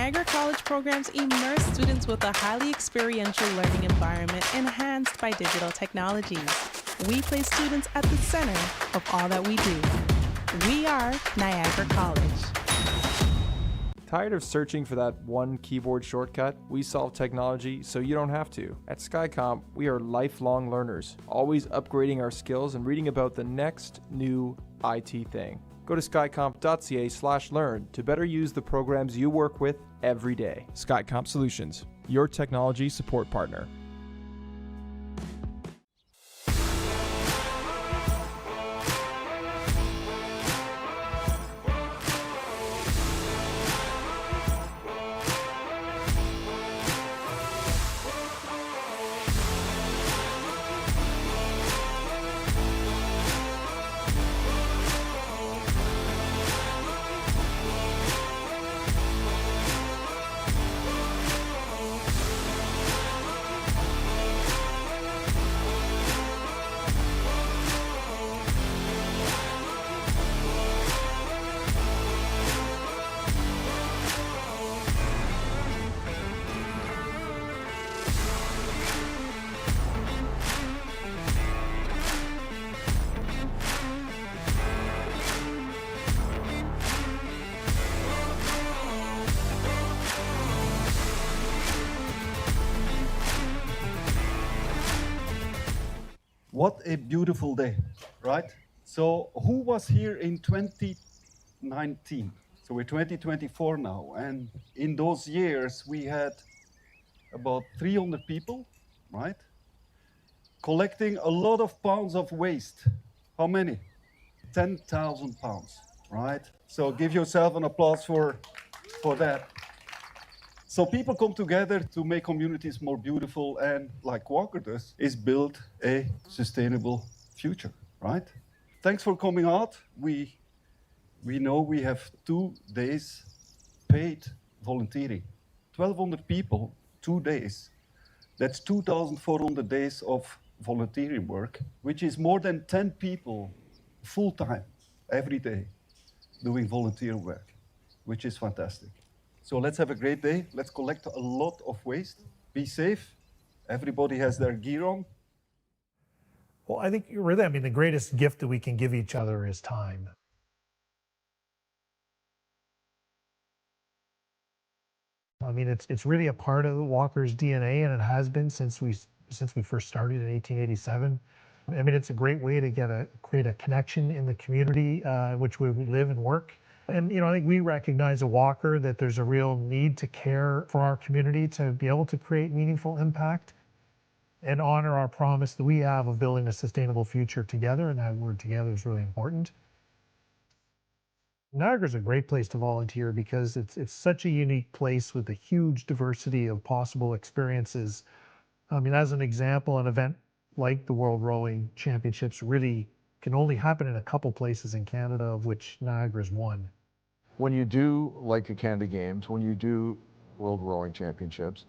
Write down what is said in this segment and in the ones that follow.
Niagara College programs immerse students with a highly experiential learning environment enhanced by digital technologies. We place students at the center of all that we do. We are Niagara College. Tired of searching for that one keyboard shortcut? We solve technology so you don't have to. At SkyComp, we are lifelong learners, always upgrading our skills and reading about the next new IT thing. Go to skycomp.ca/learn to better use the programs you work with every day. SkyComp Solutions, your technology support partner. What a beautiful day, right? So who was here in 2019? So we're 2024 now, and in those years we had about 300 people, right? Collecting a lot of pounds of waste. How many? 10,000 pounds, right? So give yourself an applause for that. So people come together to make communities more beautiful, and like Walker does, is build a sustainable future, right? Thanks for coming out. We know we have 2 days paid volunteering. 1,200 people, 2 days. That's 2,400 days of volunteering work, which is more than 10 people full-time every day doing volunteer work, which is fantastic. So let's have a great day. Let's collect a lot of waste. Be safe. Everybody has their gear on. Well, I think really, the greatest gift that we can give each other is time. It's really a part of Walker's DNA, and it has been since we first started in 1887. It's a great way to create a connection in the community which we live and work. And I think we recognize at Walker that there's a real need to care for our community, to be able to create meaningful impact and honor our promise that we have of building a sustainable future together, and that word together is really important. Niagara's a great place to volunteer because it's such a unique place with a huge diversity of possible experiences. As an example, an event like the World Rowing Championships really can only happen in a couple places in Canada, of which Niagara's one. When you do like the Canada Games, when you do World Rowing Championships,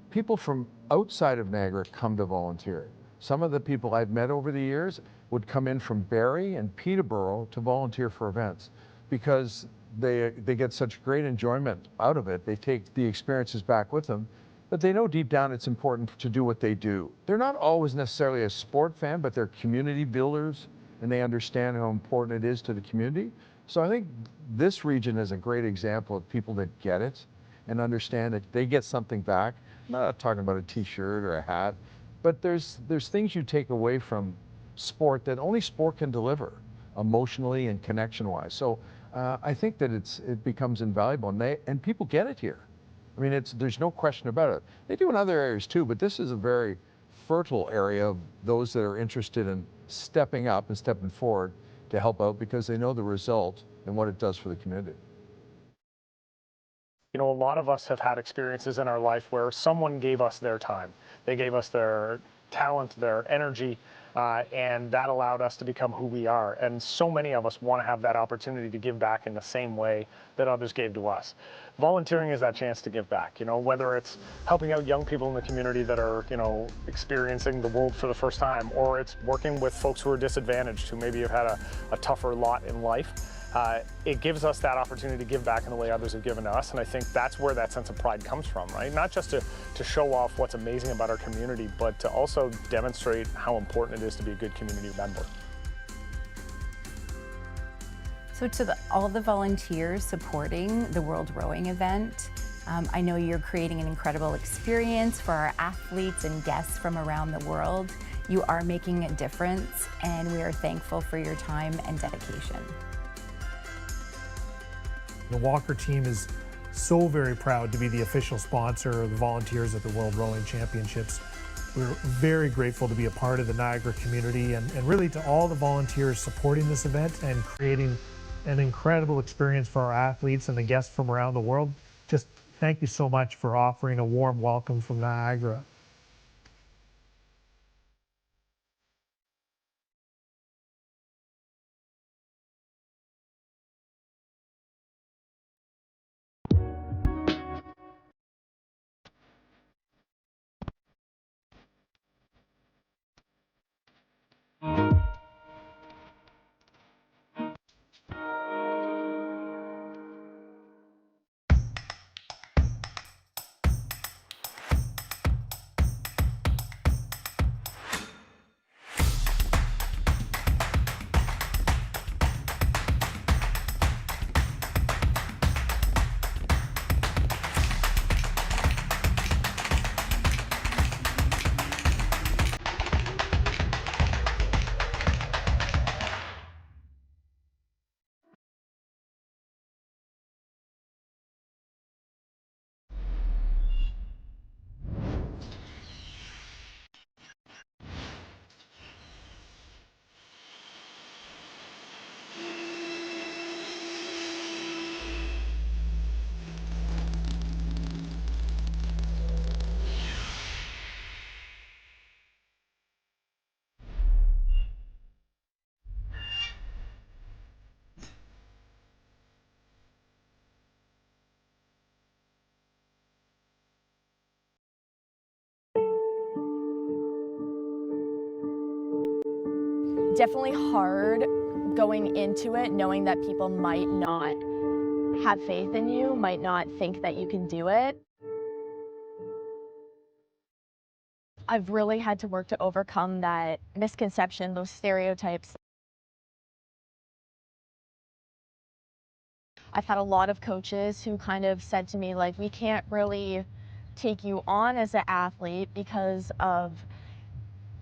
people from outside of Niagara come to volunteer. Some of the people I've met over the years would come in from Barrie and Peterborough to volunteer for events because they get such great enjoyment out of it. They take the experiences back with them, but they know deep down it's important to do what they do. They're not always necessarily a sport fan, but they're community builders, and they understand how important it is to the community. So I think this region is a great example of people that get it and understand that they get something back. I'm not talking about a t-shirt or a hat, but there's things you take away from sport that only sport can deliver emotionally and connection-wise. So I think that it becomes invaluable, and people get it here. There's no question about it. They do in other areas too, but this is a very fertile area of those that are interested in stepping up and stepping forward to help out because they know the result and what it does for the community. A lot of us have had experiences in our life where someone gave us their time. They gave us their talent, their energy, and that allowed us to become who we are. And so many of us want to have that opportunity to give back in the same way that others gave to us. Volunteering is that chance to give back, whether it's helping out young people in the community that are, experiencing the world for the first time, or it's working with folks who are disadvantaged, who maybe have had a tougher lot in life. it gives us that opportunity to give back in the way others have given to us, and I think that's where that sense of pride comes from, right? Not just to show off what's amazing about our community, but to also demonstrate how important it is to be a good community member. So to all the volunteers supporting the World Rowing event, I know you're creating an incredible experience for our athletes and guests from around the world. You are making a difference, and we are thankful for your time and dedication. The Walker team is so very proud to be the official sponsor of the volunteers at the World Rowing Championships. We're very grateful to be a part of the Niagara community and really to all the volunteers supporting this event and creating an incredible experience for our athletes and the guests from around the world. Just thank you so much for offering a warm welcome from Niagara. Definitely hard going into it, knowing that people might not have faith in you, might not think that you can do it. I've really had to work to overcome that misconception, those stereotypes. I've had a lot of coaches who kind of said to me, like, we can't really take you on as an athlete because of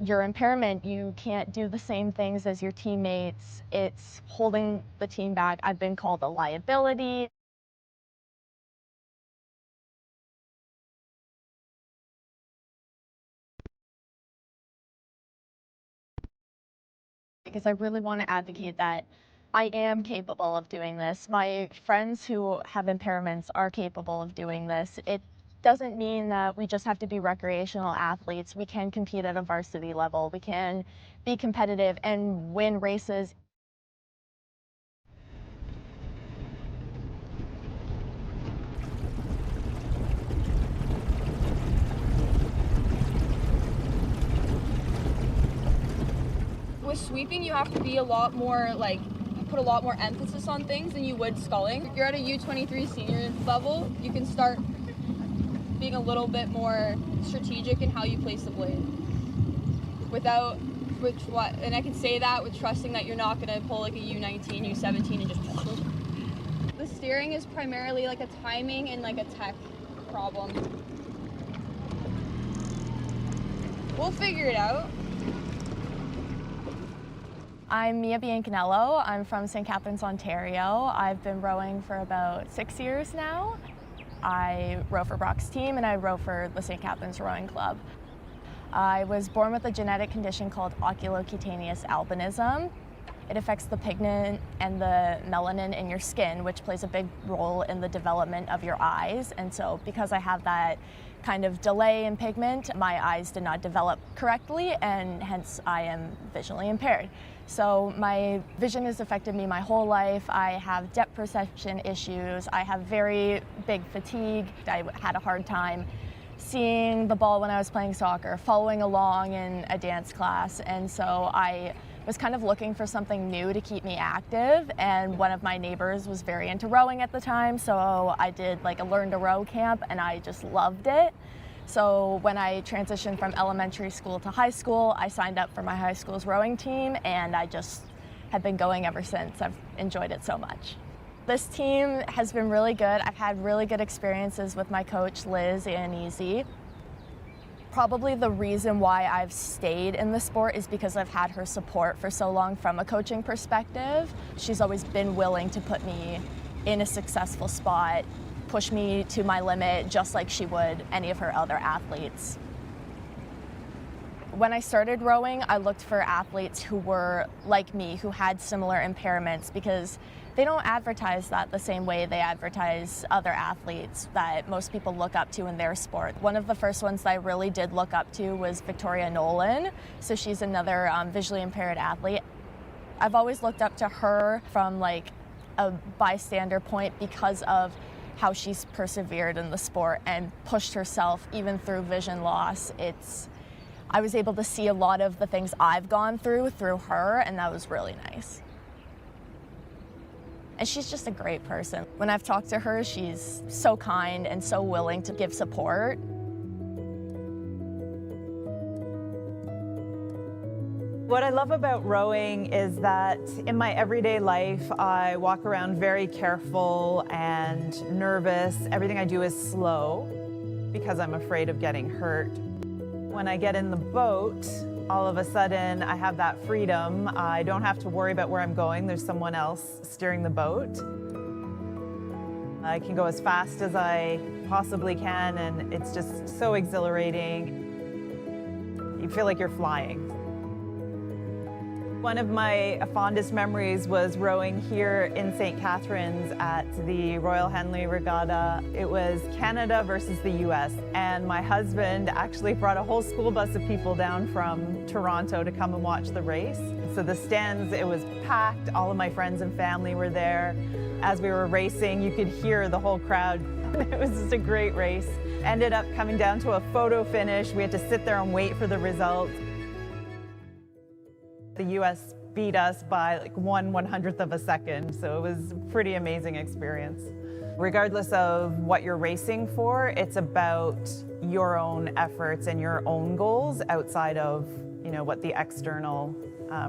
your impairment. You can't do the same things as your teammates. It's holding the team back. I've been called a liability. Because I really want to advocate that I am capable of doing this. My friends who have impairments are capable of doing this. It doesn't mean that we just have to be recreational athletes. We can compete at a varsity level. We can be competitive and win races. With sweeping, you have to be a lot more, like, put a lot more emphasis on things than you would sculling. If you're at a U23 senior level, you can start being a little bit more strategic in how you place the blade. And I can say that with trusting that you're not gonna pull like a U19, U17 and just The steering is primarily like a timing and like a tech problem. We'll figure it out. I'm Mia Biancanello. I'm from St Catharines, Ontario. I've been rowing for about 6 years now. I row for Brock's team and I row for the St Catharines Rowing Club. I was born with a genetic condition called oculocutaneous albinism. It affects the pigment and the melanin in your skin, which plays a big role in the development of your eyes. And so because I have that kind of delay in pigment, my eyes did not develop correctly, and hence I am visually impaired. So my vision has affected me my whole life. I have depth perception issues. I have very big fatigue. I had a hard time seeing the ball when I was playing soccer, following along in a dance class. And so I was kind of looking for something new to keep me active, and one of my neighbors was very into rowing at the time, so I did like a learn to row camp and I just loved it. So when I transitioned from elementary school to high school, I signed up for my high school's rowing team, and I just have been going ever since. I've enjoyed it so much. This team has been really good. I've had really good experiences with my coach, Liz Anese. Probably the reason why I've stayed in the sport is because I've had her support for so long from a coaching perspective. She's always been willing to put me in a successful spot, push me to my limit, just like she would any of her other athletes. When I started rowing, I looked for athletes who were like me, who had similar impairments, because they don't advertise that the same way they advertise other athletes that most people look up to in their sport. One of the first ones that I really did look up to was Victoria Nolan. So she's another visually impaired athlete. I've always looked up to her from like a bystander point because of how she's persevered in the sport and pushed herself even through vision loss. I was able to see a lot of the things I've gone through her, and that was really nice. And she's just a great person. When I've talked to her, she's so kind and so willing to give support. What I love about rowing is that in my everyday life, I walk around very careful and nervous. Everything I do is slow because I'm afraid of getting hurt. When I get in the boat, all of a sudden I have that freedom. I don't have to worry about where I'm going. There's someone else steering the boat. I can go as fast as I possibly can, and it's just so exhilarating. You feel like you're flying. One of my fondest memories was rowing here in St Catharines at the Royal Henley Regatta. It was Canada versus the US, and my husband actually brought a whole school bus of people down from Toronto to come and watch the race. So the stands, it was packed. All of my friends and family were there. As we were racing, you could hear the whole crowd. It was just a great race. Ended up coming down to a photo finish. We had to sit there and wait for the result. The US beat us by like 1/100th of a second, so it was a pretty amazing experience. Regardless of what you're racing for, it's about your own efforts and your own goals outside of, what the external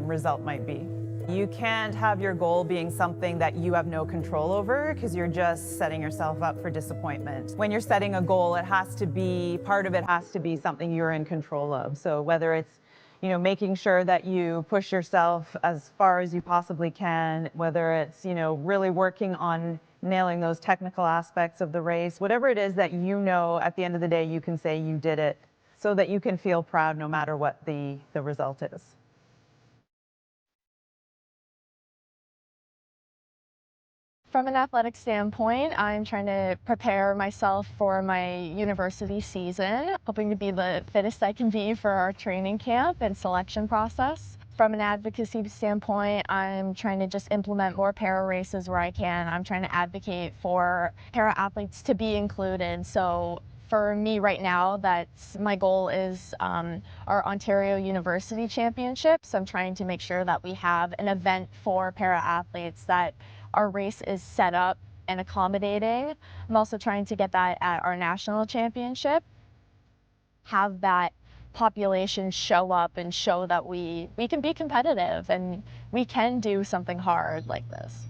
result might be. You can't have your goal being something that you have no control over, because you're just setting yourself up for disappointment. When you're setting a goal, part of it has to be something you're in control of. So whether it's making sure that you push yourself as far as you possibly can, whether it's, really working on nailing those technical aspects of the race, whatever it is that at the end of the day, you can say you did it, so that you can feel proud no matter what the result is. From an athletic standpoint, I'm trying to prepare myself for my university season, hoping to be the fittest I can be for our training camp and selection process. From an advocacy standpoint, I'm trying to just implement more para races where I can. I'm trying to advocate for para athletes to be included. So for me right now, my goal is our Ontario University Championships. I'm trying to make sure that we have an event for para athletes, that our race is set up and accommodating. I'm also trying to get that at our national championship, have that population show up and show that we can be competitive and we can do something hard like this.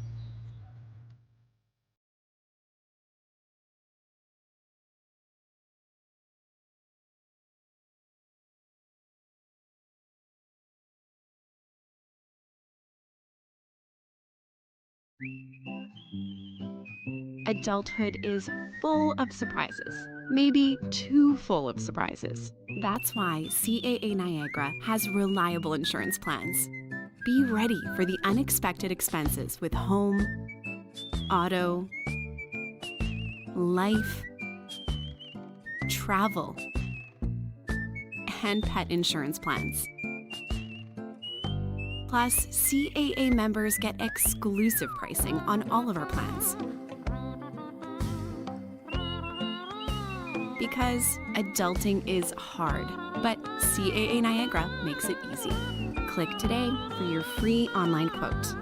Adulthood is full of surprises, maybe too full of surprises. That's why CAA Niagara has reliable insurance plans. Be ready for the unexpected expenses with home, auto, life, travel, and pet insurance plans. Plus, CAA members get exclusive pricing on all of our plans. Because adulting is hard, but CAA Niagara makes it easy. Click today for your free online quote.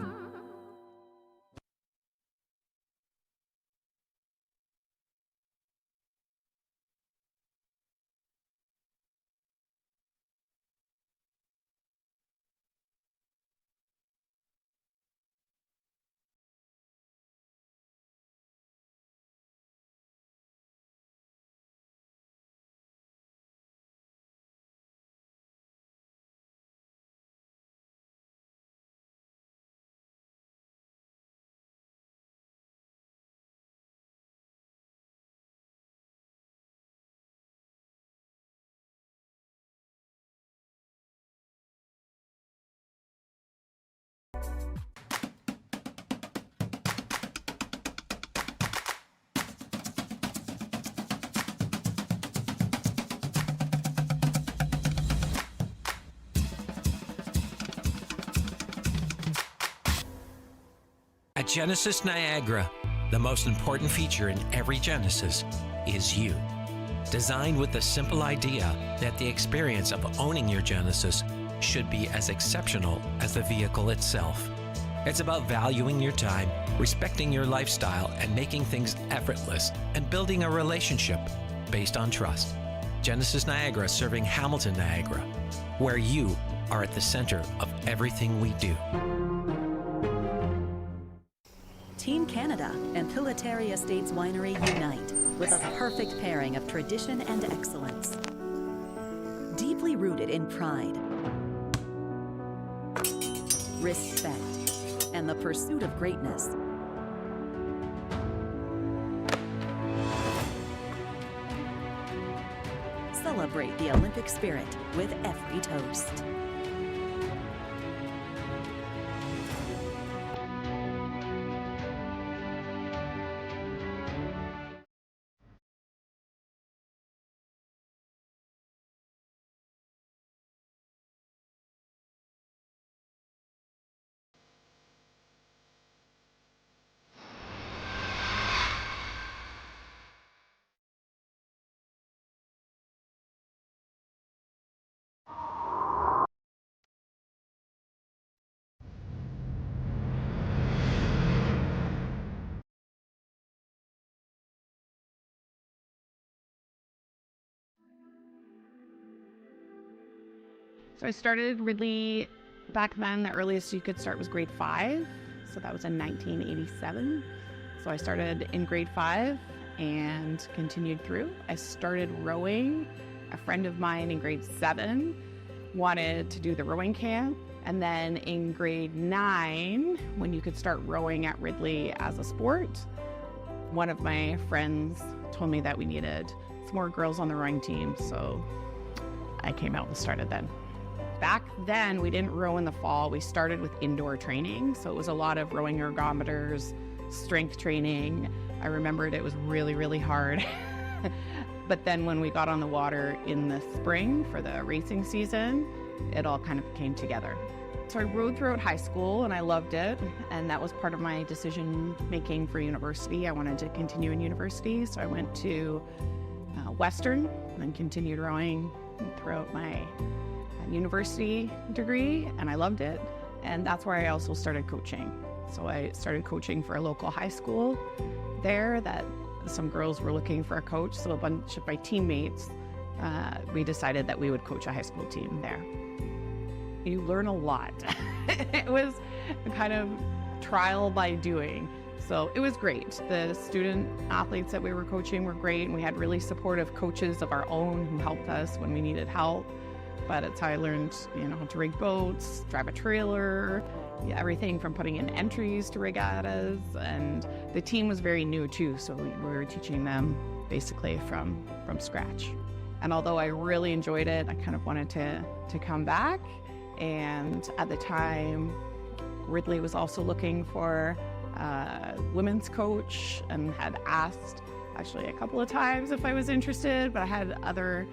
At Genesis Niagara, the most important feature in every Genesis is you. Designed with the simple idea that the experience of owning your Genesis should be as exceptional as the vehicle itself. It's about valuing your time, respecting your lifestyle, and making things effortless, and building a relationship based on trust. Genesis Niagara serving Hamilton, Niagara, where you are at the center of everything we do. Team Canada and Pilataria Estates Winery unite with a perfect pairing of tradition and excellence. Deeply rooted in pride, respect, and the pursuit of greatness. Celebrate the Olympic spirit with every toast. So I started Ridley back then. The earliest you could start was grade 5. So that was in 1987. So I started in grade 5 and continued through. I started rowing. A friend of mine in grade 7 wanted to do the rowing camp. And then in grade 9, when you could start rowing at Ridley as a sport, one of my friends told me that we needed some more girls on the rowing team. So I came out and started then. Back then, we didn't row in the fall. We started with indoor training. So it was a lot of rowing ergometers, strength training. I remembered it was really, really hard. But then when we got on the water in the spring for the racing season, it all kind of came together. So I rowed throughout high school and I loved it. And that was part of my decision making for university. I wanted to continue in university. So I went to Western and continued rowing throughout my university degree, and I loved it. And that's where I also started coaching. So I started coaching for a local high school there that some girls were looking for a coach. So a bunch of my teammates, we decided that we would coach a high school team there. You learn a lot. It was kind of trial by doing. So it was great. The student athletes that we were coaching were great, and we had really supportive coaches of our own who helped us when we needed help. But it's how I learned, how to rig boats, drive a trailer, everything from putting in entries to regattas. And the team was very new too, so we were teaching them basically from scratch. And although I really enjoyed it, I kind of wanted to come back. And at the time, Ridley was also looking for a women's coach and had asked actually a couple of times if I was interested, but I had other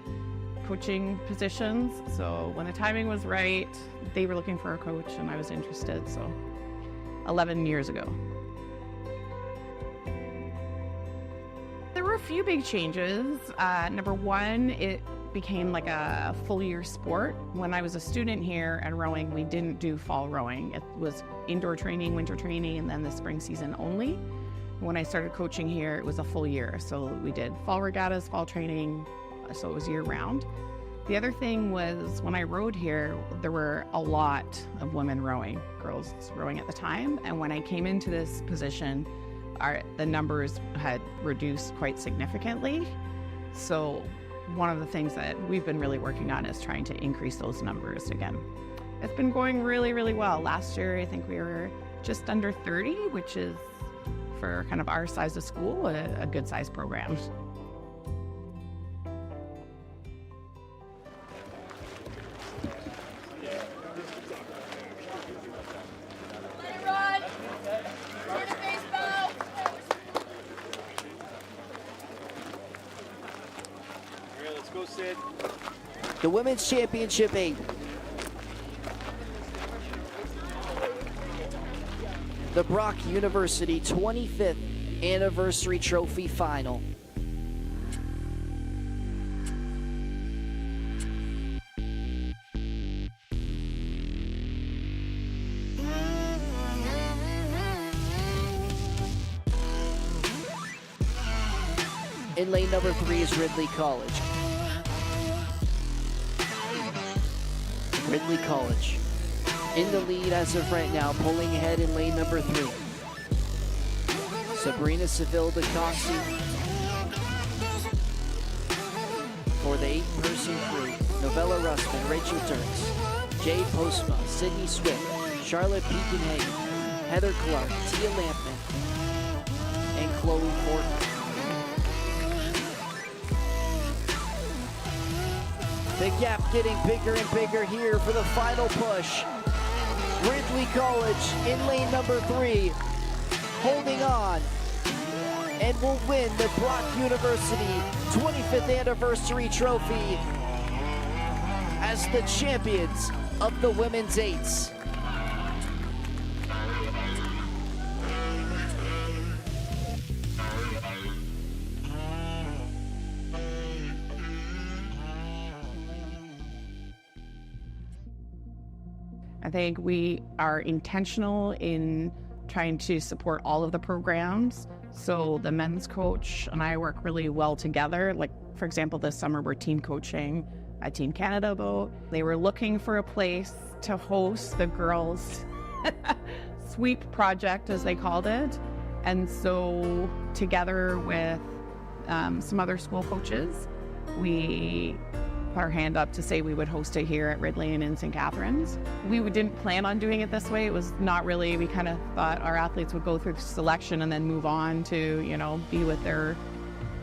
coaching positions. So when the timing was right, they were looking for a coach and I was interested. So 11 years ago. There were few big changes. Number one, it became like a full year sport. When I was a student here at rowing, we didn't do fall rowing. It was indoor training, winter training, and then the spring season only. When I started coaching here, it was a full year. So we did fall regattas, fall training, so it was year round. The other thing was when I rowed here, there were a lot of women rowing, girls rowing at the time. And when I came into this position, the numbers had reduced quite significantly. So one of the things that we've been really working on is trying to increase those numbers again. It's been going really, really well. Last year, I think we were just under 30, which is, for kind of our size of school, a good size program. The Women's Championship 8. The Brock University 25th Anniversary Trophy Final. In lane number 3 is Ridley College. Ridley College in the lead as of right now, pulling ahead in lane number 3. Sabrina Seville DeCoxy for the 8-person crew. Novella Russman, Rachel Dirks, Jade Postma, Sydney Swift, Charlotte Peakenhagen, Heather Clark, Tia Lampman, and Chloe Fortner. The gap getting bigger and bigger here for the final push. Ridley College in lane number 3, holding on, and will win the Brock University 25th Anniversary Trophy as the champions of the Women's Eights. I think we are intentional in trying to support all of the programs. So the men's coach and I work really well together. Like, for example, this summer we're team coaching at Team Canada boat. They were looking for a place to host the girls' sweep project, as they called it. And so together with some other school coaches, we put our hand up to say we would host it here at Ridley and in St Catharines. We didn't plan on doing it this way. It was not really, we kind of thought our athletes would go through selection and then move on to, you know, be with their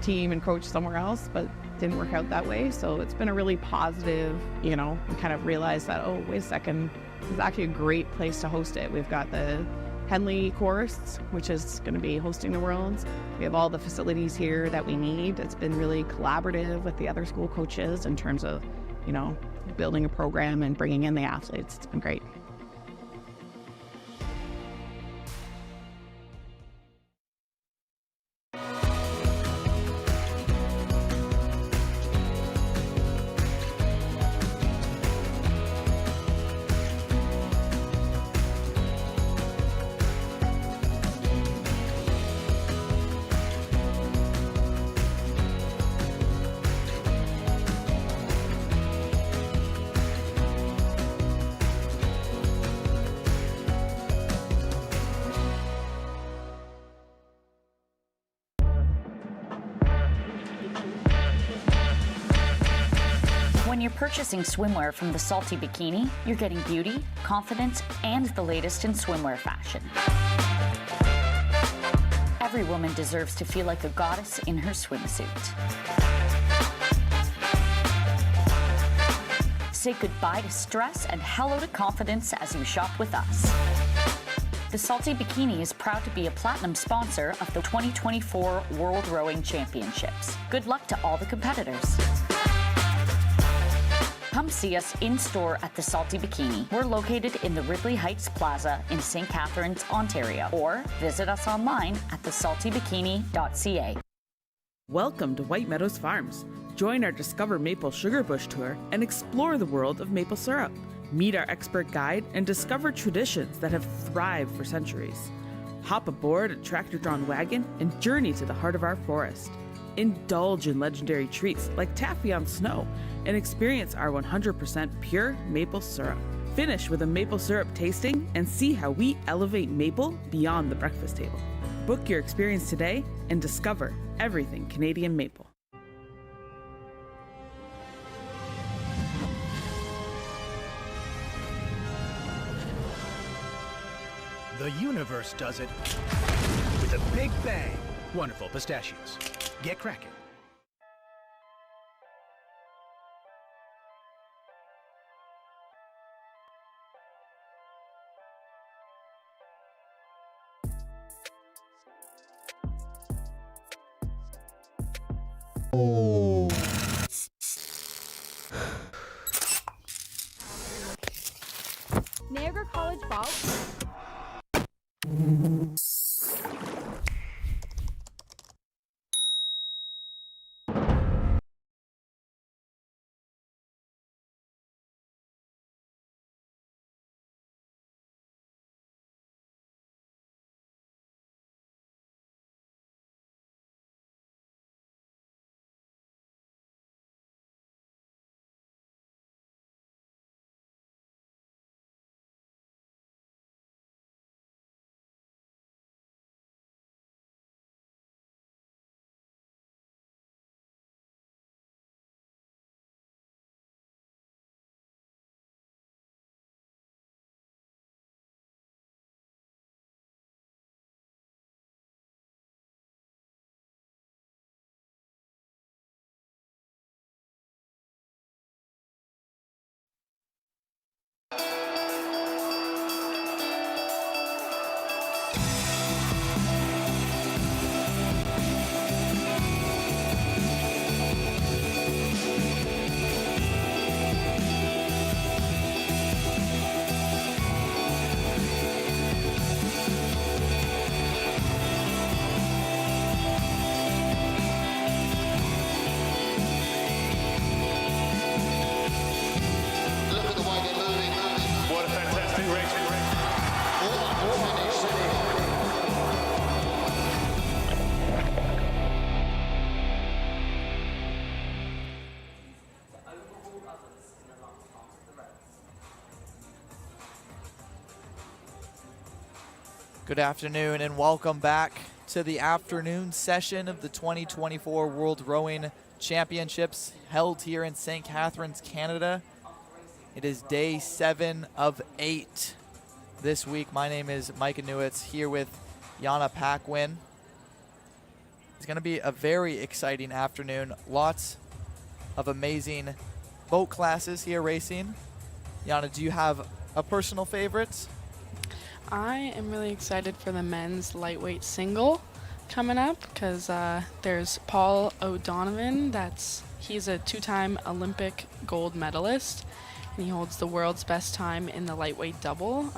team and coach somewhere else, but didn't work out that way. So it's been a really positive, you know, we kind of realized that, oh, wait a second, this is actually a great place to host it. We've got the Henley course, which is going to be hosting the Worlds. We have all the facilities here that we need. It's been really collaborative with the other school coaches in terms of, you know, building a program and bringing in the athletes. It's been great. When you're purchasing swimwear from the Salty Bikini, you're getting beauty, confidence, and the latest in swimwear fashion. Every woman deserves to feel like a goddess in her swimsuit. Say goodbye to stress and hello to confidence as you shop with us. The Salty Bikini is proud to be a platinum sponsor of the 2024 World Rowing Championships. Good luck to all the competitors. Come see us in-store at the Salty Bikini. We're located in the Ridley Heights Plaza in St Catharines, Ontario, or visit us online at thesaltybikini.ca. Welcome to White Meadows Farms. Join our Discover Maple Sugar Bush tour and explore the world of maple syrup. Meet our expert guide and discover traditions that have thrived for centuries. Hop aboard a tractor-drawn wagon and journey to the heart of our forest. Indulge in legendary treats like taffy on snow and experience our 100% pure maple syrup. Finish with a maple syrup tasting and see how we elevate maple beyond the breakfast table. Book your experience today and discover everything Canadian maple. The universe does it with a big bang. Wonderful pistachios. Get cracking. Niagara College Bob. Good afternoon and welcome back to the afternoon session of the 2024 World Rowing Championships held here in St Catharines, Canada. It is day 7 of 8 this week. My name is Micah Newitz here with Jana Paquin. It's going to be a very exciting afternoon. Lots of amazing boat classes here racing. Jana, do you have a personal favorite? I am really excited for the men's lightweight single coming up because there's Paul O'Donovan. He's a 2-time Olympic gold medalist, and he holds the world's best time in the lightweight double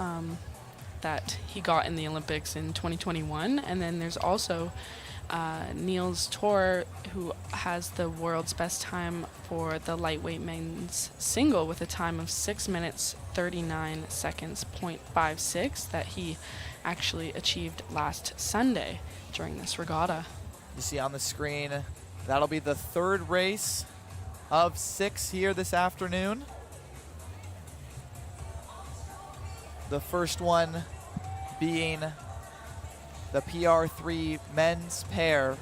that he got in the Olympics in 2021. And then there's also Niels Tor, who has the world's best time for the lightweight men's single with a time of 6 minutes 39 seconds 0.56 that he actually achieved last Sunday during this regatta. You see on the screen, that'll be the third race of 6 here this afternoon. The first one being the PR3 men's pair.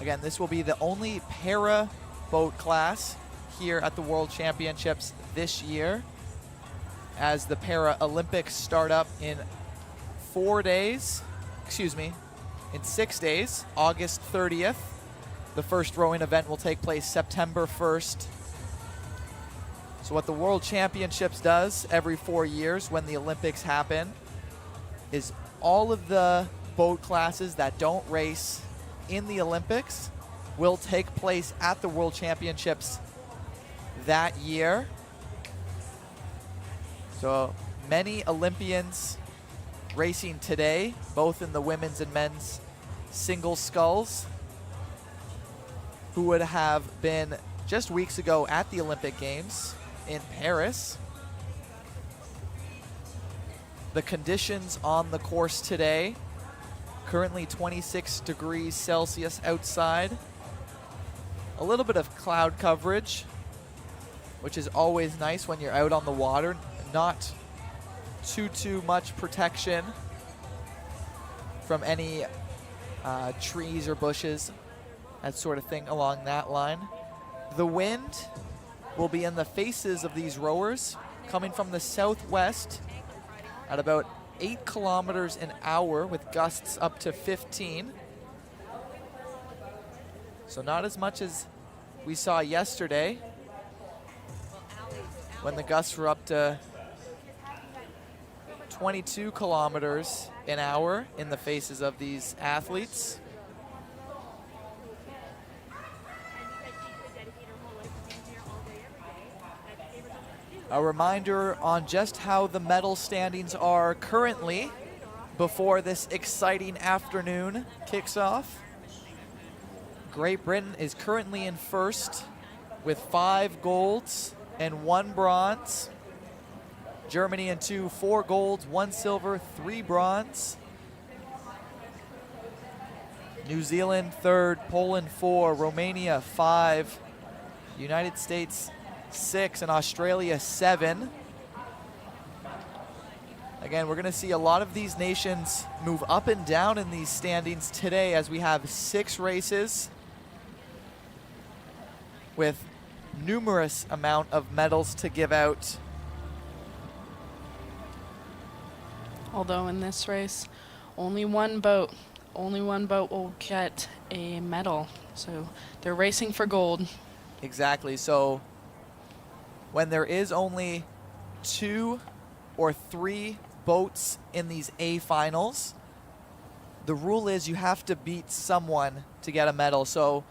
Again, this will be the only para boat class here at the World Championships this year, as the Paralympics start up in 6 days, August 30th. The first rowing event will take place September 1st. So what the World Championships does every 4 years when the Olympics happen is all of the boat classes that don't race in the Olympics will take place at the World Championships that year. So many Olympians racing today, both in the women's and men's single sculls, who would have been just weeks ago at the Olympic Games in Paris. The conditions on the course today, currently 26 degrees Celsius outside. A little bit of cloud coverage, which is always nice when you're out on the water. Not too much protection from any trees or bushes, that sort of thing along that line. The wind will be in the faces of these rowers, coming from the southwest at about 8 kilometers an hour with gusts up to 15. So not as much as we saw yesterday when the gusts were up to 22 kilometers an hour in the faces of these athletes. A reminder on just how the medal standings are currently before this exciting afternoon kicks off. Great Britain is currently in first with 5 golds and 1 bronze. Germany in 2, 4 golds, 1 silver, 3 bronze. New Zealand 3rd, Poland 4, Romania 5, United States 6, and Australia 7. Again, we're going to see a lot of these nations move up and down in these standings today as we have 6 races with numerous amount of medals to give out. Although in this race, only one boat will get a medal. So they're racing for gold. Exactly. So when there is only 2 or 3 boats in these A finals, the rule is you have to beat someone to get a medal. So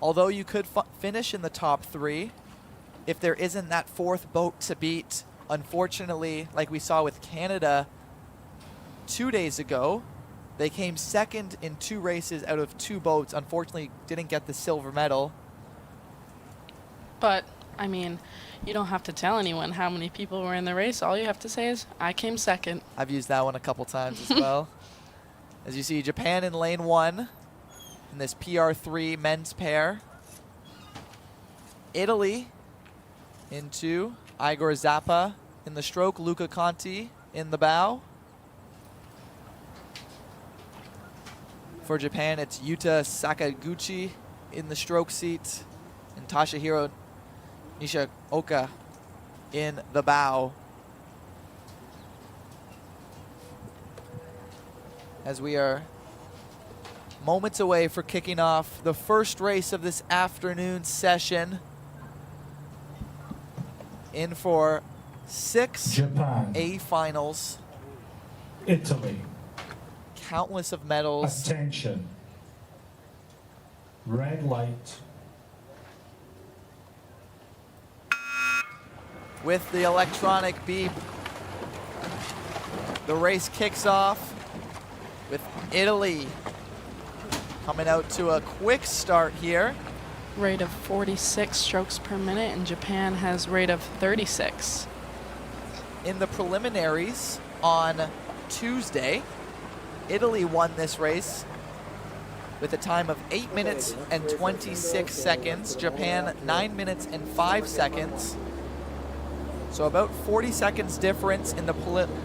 although you could finish in the top 3, if there isn't that 4th boat to beat, unfortunately, like we saw with Canada 2 days ago, they came 2nd in 2 races out of 2 boats. Unfortunately, didn't get the silver medal. But, I mean, you don't have to tell anyone how many people were in the race. All you have to say is, I came 2nd. I've used that one a couple times as well. As you see, Japan in lane 1 in this PR3 men's pair. Italy in 2, Igor Zappa in the stroke, Luca Conti in the bow. For Japan, it's Yuta Sakaguchi in the stroke seat and Toshihiro Nishioka in the bow. As we are moments away for kicking off the first race of this afternoon session. In for 6 Japan. A finals. Italy. Countless of medals. Attention. Red light. With the electronic beep, the race kicks off with Italy coming out to a quick start here. Rate of 46 strokes per minute, and Japan has rate of 36. In the preliminaries on Tuesday, Italy won this race with a time of 8 minutes and 26 seconds. Japan 9 minutes and 5 seconds. So about 40 seconds difference in the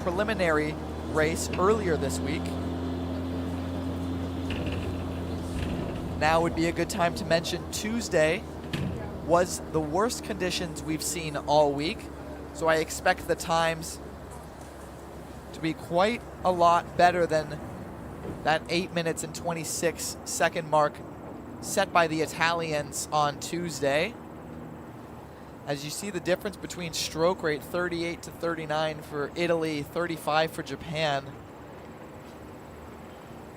preliminary race earlier this week. Now would be a good time to mention Tuesday was the worst conditions we've seen all week. So I expect the times to be quite a lot better than that 8 minutes and 26 second mark set by the Italians on Tuesday. As you see the difference between stroke rate, 38 to 39 for Italy, 35 for Japan.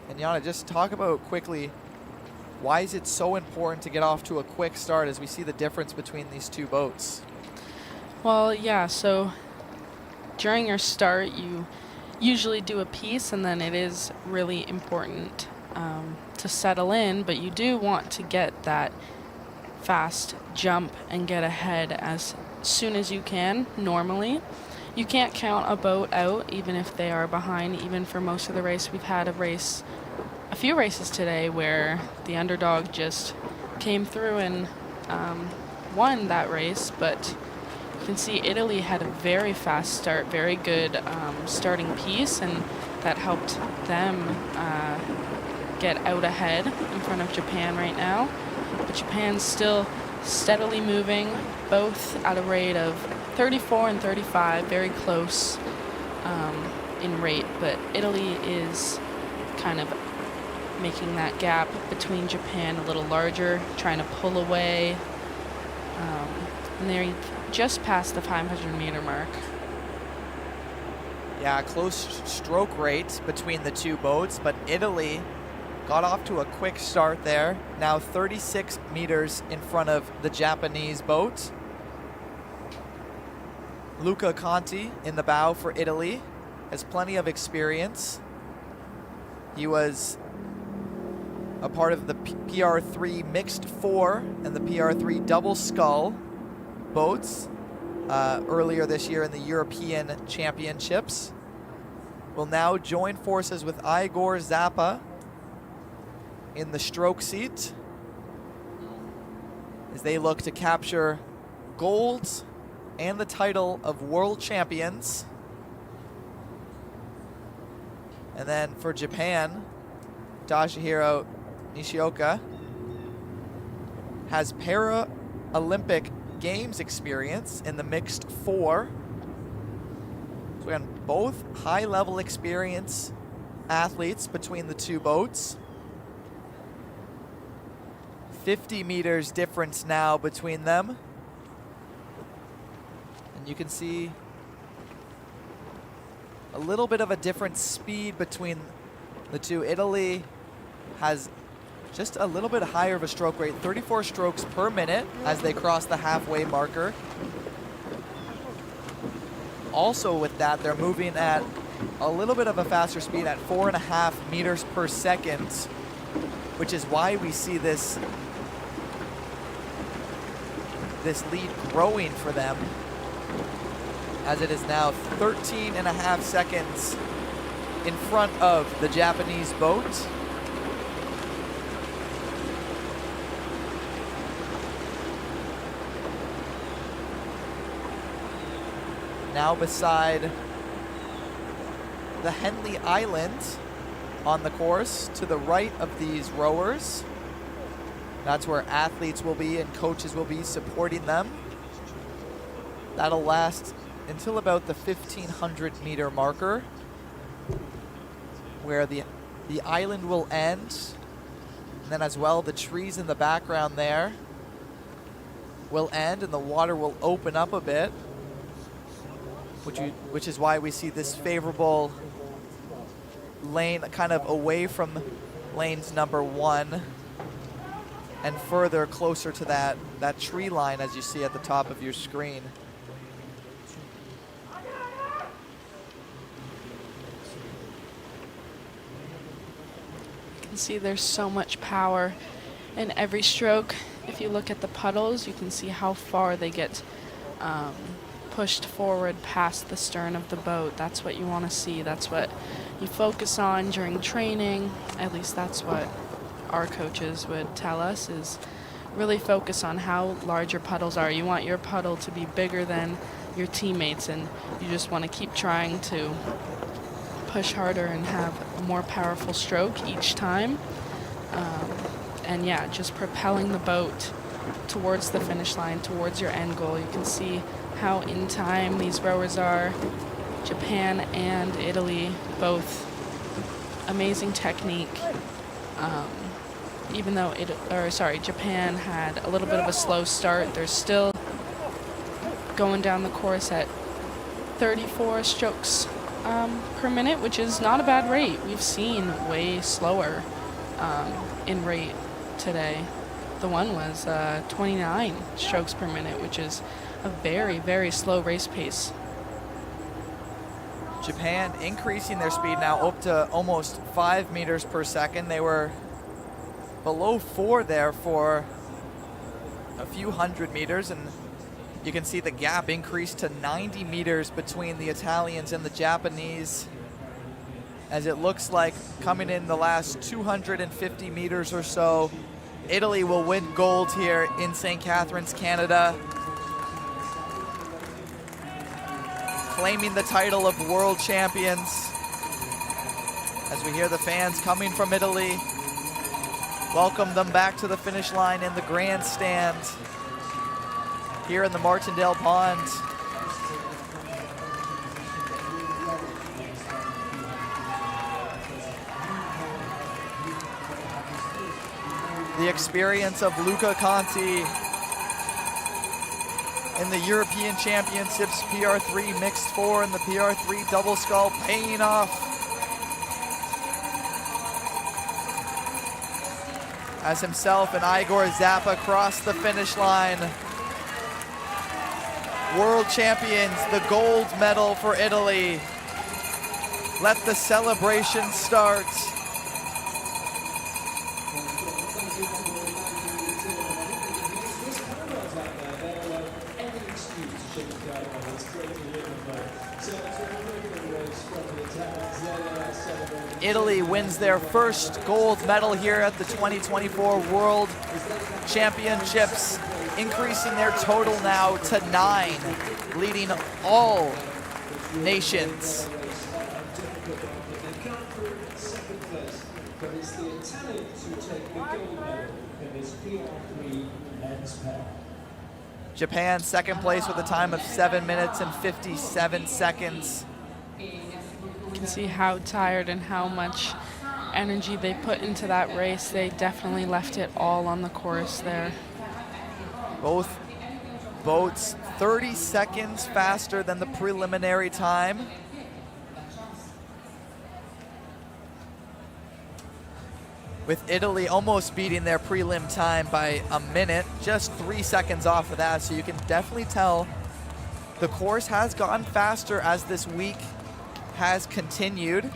And Jana, just talk about quickly, why is it so important to get off to a quick start as we see the difference between these 2 boats? Well, yeah, so during your start, you usually do a piece, and then it is really important to settle in, but you do want to get that fast jump and get ahead as soon as you can. Normally, you can't count a boat out even if they are behind. Even for most of the race, we've had a few races today where the underdog just came through and won that race, but you can see Italy had a very fast start, very good starting piece, and that helped them get out ahead in front of Japan right now. But Japan's still steadily moving, both at a rate of 34 and 35, very close in rate, but Italy is kind of making that gap between Japan a little larger, trying to pull away, and they're just past the 500-meter mark. Yeah, close stroke rate between the two boats, but Italy got off to a quick start there. Now 36 meters in front of the Japanese boat. Luca Conti in the bow for Italy has plenty of experience. He was a part of the PR3 mixed 4 and the PR3 double scull boats earlier this year in the European Championships. Will now join forces with Igor Zappa in the stroke seat as they look to capture gold and the title of world champions. And then for Japan, Toshihiro Nishioka has Paralympic Games experience in the mixed 4. So again, both high-level experience athletes between the two boats. 50 meters difference now between them. And you can see a little bit of a different speed between the two. Italy has just a little bit higher of a stroke rate, 34 strokes per minute as they cross the halfway marker. Also with that, they're moving at a little bit of a faster speed at 4.5 meters per second, which is why we see this lead growing for them, as it is now 13.5 seconds in front of the Japanese boat. Now beside the Henley Island on the course to the right of these rowers. That's where athletes will be and coaches will be supporting them. That'll last until about the 1,500 meter marker, where the island will end. And then as well, the trees in the background there will end and the water will open up a bit, which is why we see this favorable lane kind of away from lanes number 1 and further closer to that tree line as you see at the top of your screen. You can see there's so much power in every stroke. If you look at the puddles, you can see how far they get pushed forward past the stern of the boat. That's what you want to see. That's what you focus on during training. At least that's what our coaches would tell us, is really focus on how large your puddles are. You want your puddle to be bigger than your teammates, and you just want to keep trying to push harder and have a more powerful stroke each time. And yeah, just propelling the boat towards the finish line, towards your end goal. You can see how in time these rowers are. Japan and Italy, both amazing technique. Even though Japan had a little bit of a slow start, they're still going down the course at 34 strokes per minute, which is not a bad rate. We've seen way slower in rate today. The one was 29 strokes per minute, which is a very, very slow race pace. Japan increasing their speed now up to almost 5 meters per second. They were below 4 there for a few hundred meters, and you can see the gap increased to 90 meters between the Italians and the Japanese, as it looks like coming in the last 250 meters or so, Italy will win gold here in St. Catharines, Canada, claiming the title of world champions. As we hear the fans coming from Italy welcome them back to the finish line in the grandstand here in the Martindale Pond. The experience of Luca Conti in the European Championships PR3 Mixed 4 and the PR3 Double Scull paying off as himself and Igor Zappa cross the finish line. World champions, the gold medal for Italy. Let the celebration start. Italy wins their first gold medal here at the 2024 World Championships, increasing their total now to 9, leading all nations. Japan second place with a time of 7 minutes and 57 seconds. You can see how tired and how much energy they put into that race. They definitely left it all on the course there. Both boats 30 seconds faster than the preliminary time. With Italy almost beating their prelim time by a minute, just 3 seconds off of that. So you can definitely tell the course has gotten faster as this week has continued.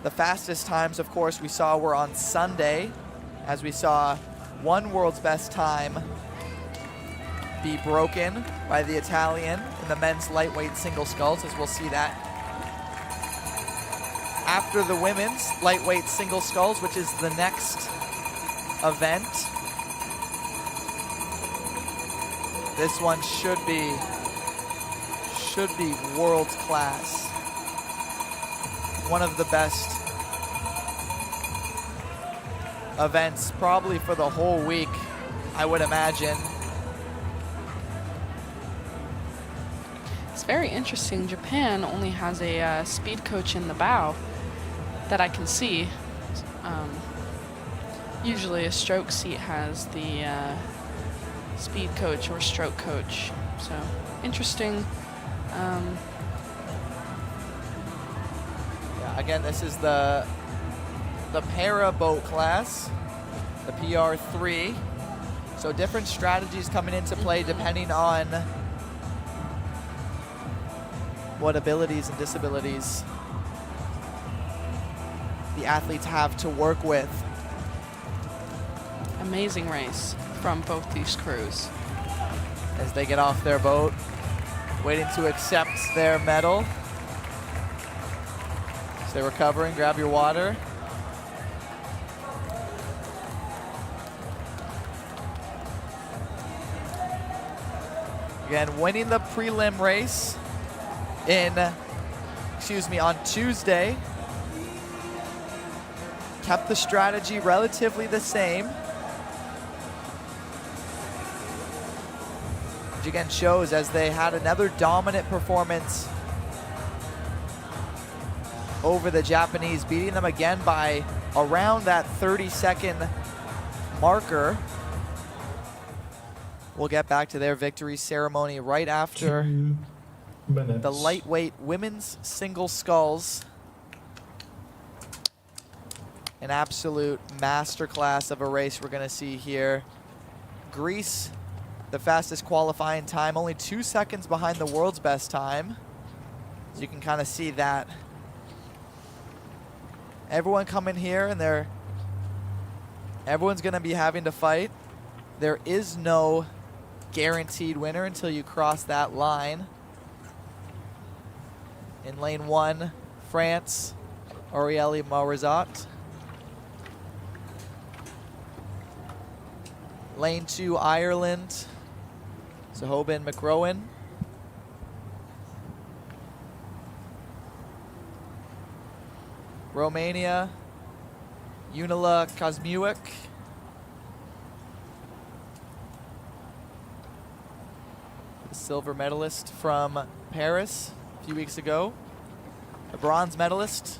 The fastest times, of course, we saw were on Sunday, as we saw one world's best time be broken by the Italian in the men's lightweight single sculls, as we'll see that after the women's lightweight single sculls, which is the next event. This one should be world class. One of the best events probably for the whole week, I would imagine. It's very interesting. Japan only has a speed coach in the bow that I can see. Usually a stroke seat has the speed coach or stroke coach. So interesting. Again, this is the para boat class, the PR3. So different strategies coming into play depending on what abilities and disabilities the athletes have to work with. Amazing race from both these crews. As they get off their boat, waiting to accept their medal. Stay recovering, grab your water. Again, winning the prelim race on Tuesday. Kept the strategy relatively the same. Which again shows as they had another dominant performance over the Japanese, beating them again by around that 30-second marker. We'll get back to their victory ceremony right after the lightweight women's single sculls. An absolute masterclass of a race we're gonna see here. Greece, the fastest qualifying time, only 2 seconds behind the world's best time. So you can kind of see that. Everyone coming here and everyone's gonna be having to fight. There is no guaranteed winner until you cross that line. In lane 1, France, Aurélie Maurizot. Lane 2, Ireland, Sahobin McRowan. Romania, Unila Kosmiuk. The silver medalist from Paris a few weeks ago. The bronze medalist,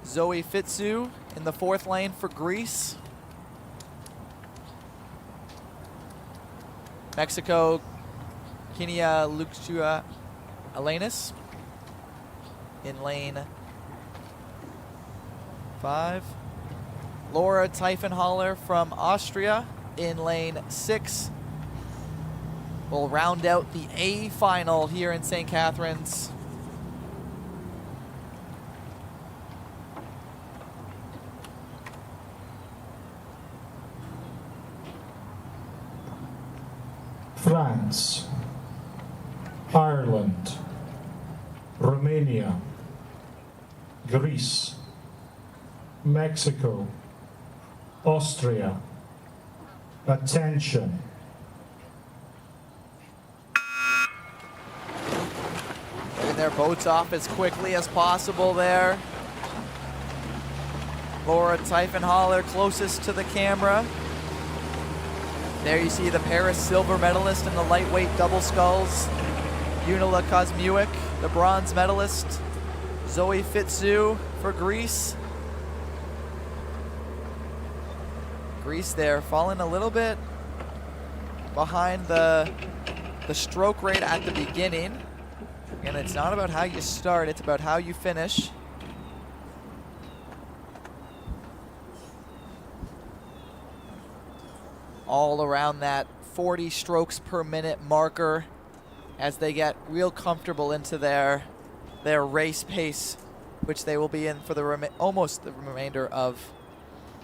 Zoe Fitsu, in the 4th lane for Greece. Mexico, Kenia Luxua Alanis in lane 5. Laura Tiefenhaller from Austria in lane 6. We'll round out the A final here in St. Catharines. France, Ireland, Romania, Greece, Mexico, Austria. Attention. Getting their boats off as quickly as possible there. Laura Tiefenhaller closest to the camera. There you see the Paris silver medalist in the lightweight double sculls, Unila Kosmiuk, the bronze medalist, Zoe Fitsu for Greece. Greece there falling a little bit behind the stroke rate at the beginning. And it's not about how you start, it's about how you finish. All around that 40 strokes per minute marker as they get real comfortable into their race pace, which they will be in for almost the remainder of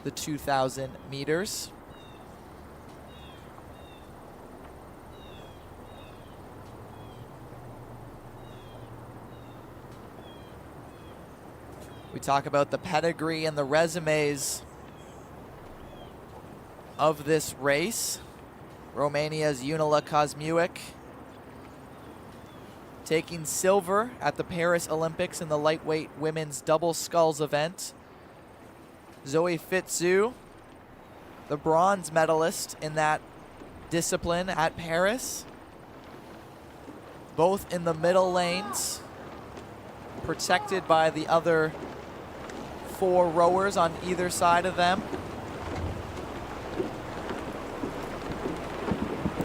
the 2,000 meters. We talk about the pedigree and the resumes of this race. Romania's Unila Kosmiuk taking silver at the Paris Olympics in the lightweight women's double sculls event. Zoe Fitsu, the bronze medalist in that discipline at Paris. Both in the middle lanes, protected by the other 4 rowers on either side of them.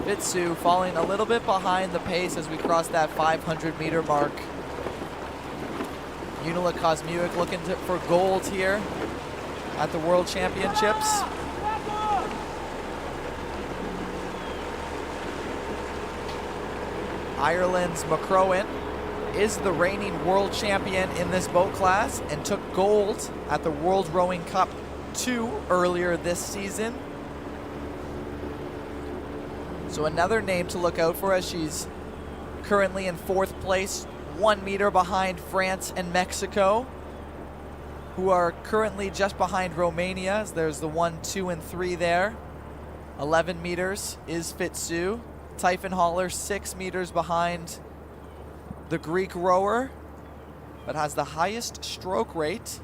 Fitsu falling a little bit behind the pace as we cross that 500-meter mark. Unila Kosmiuk looking for gold here at the World Championships. Ireland's McCrowan is the reigning world champion in this boat class and took gold at the World Rowing Cup 2 earlier this season. So another name to look out for as she's currently in 4th place, 1 meter behind France and Mexico, who are currently just behind Romania, as there's the 1, 2, and 3 there. 11 meters is Fitsu. Tiefenhaller 6 meters behind the Greek rower, but has the highest stroke rate.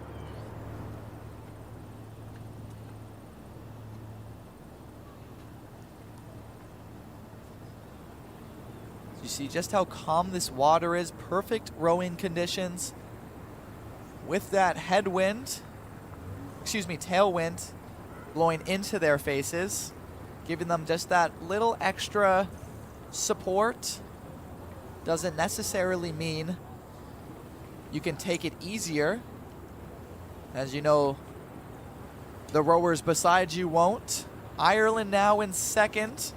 You see just how calm this water is, perfect rowing conditions. With that tailwind blowing into their faces, giving them just that little extra support. Doesn't necessarily mean you can take it easier. As you know, the rowers beside you won't. Ireland now in 2nd.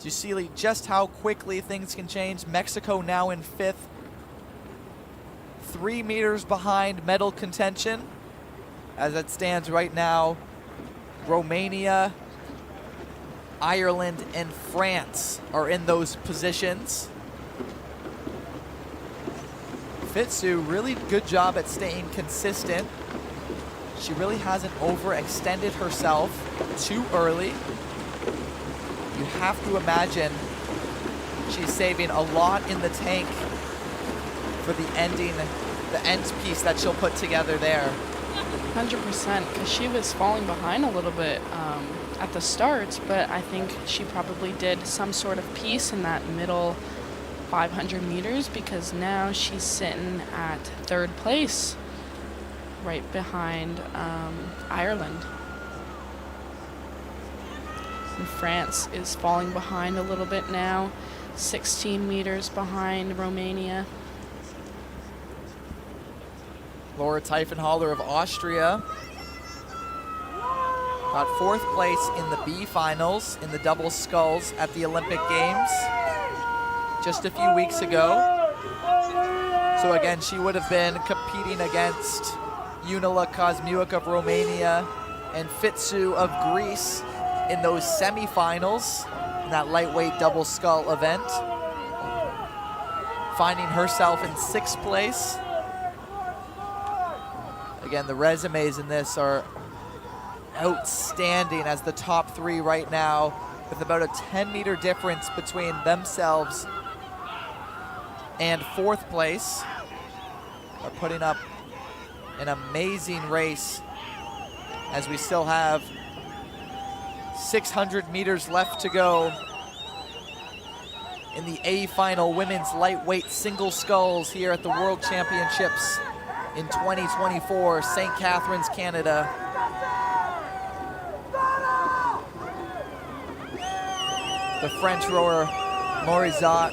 You see just how quickly things can change. Mexico now in 5th. 3 meters behind medal contention. As it stands right now, Romania, Ireland, and France are in those positions. Fitsu, really good job at staying consistent. She really hasn't overextended herself too early. You have to imagine she's saving a lot in the tank for the end piece that she'll put together there. 100%, because she was falling behind a little bit at the start, but I think she probably did some sort of piece in that middle 500 meters, because now she's sitting at 3rd place, right behind Ireland. And France is falling behind a little bit now, 16 meters behind Romania. Laura Tiefenhaller of Austria got 4th place in the B finals in the double sculls at the Olympic Games just a few weeks ago. So again, she would have been competing against Junela Kosmiuk of Romania and Fitsu of Greece in those semifinals in that lightweight double scull event, finding herself in 6th place. Again, the resumes in this are outstanding, as the top 3 right now, with about a 10-meter difference between themselves and 4th place, are putting up an amazing race, as we still have 600 meters left to go in the A final women's lightweight single sculls here at the World Championships in 2024, St. Catharines, Canada. The French rower Morizot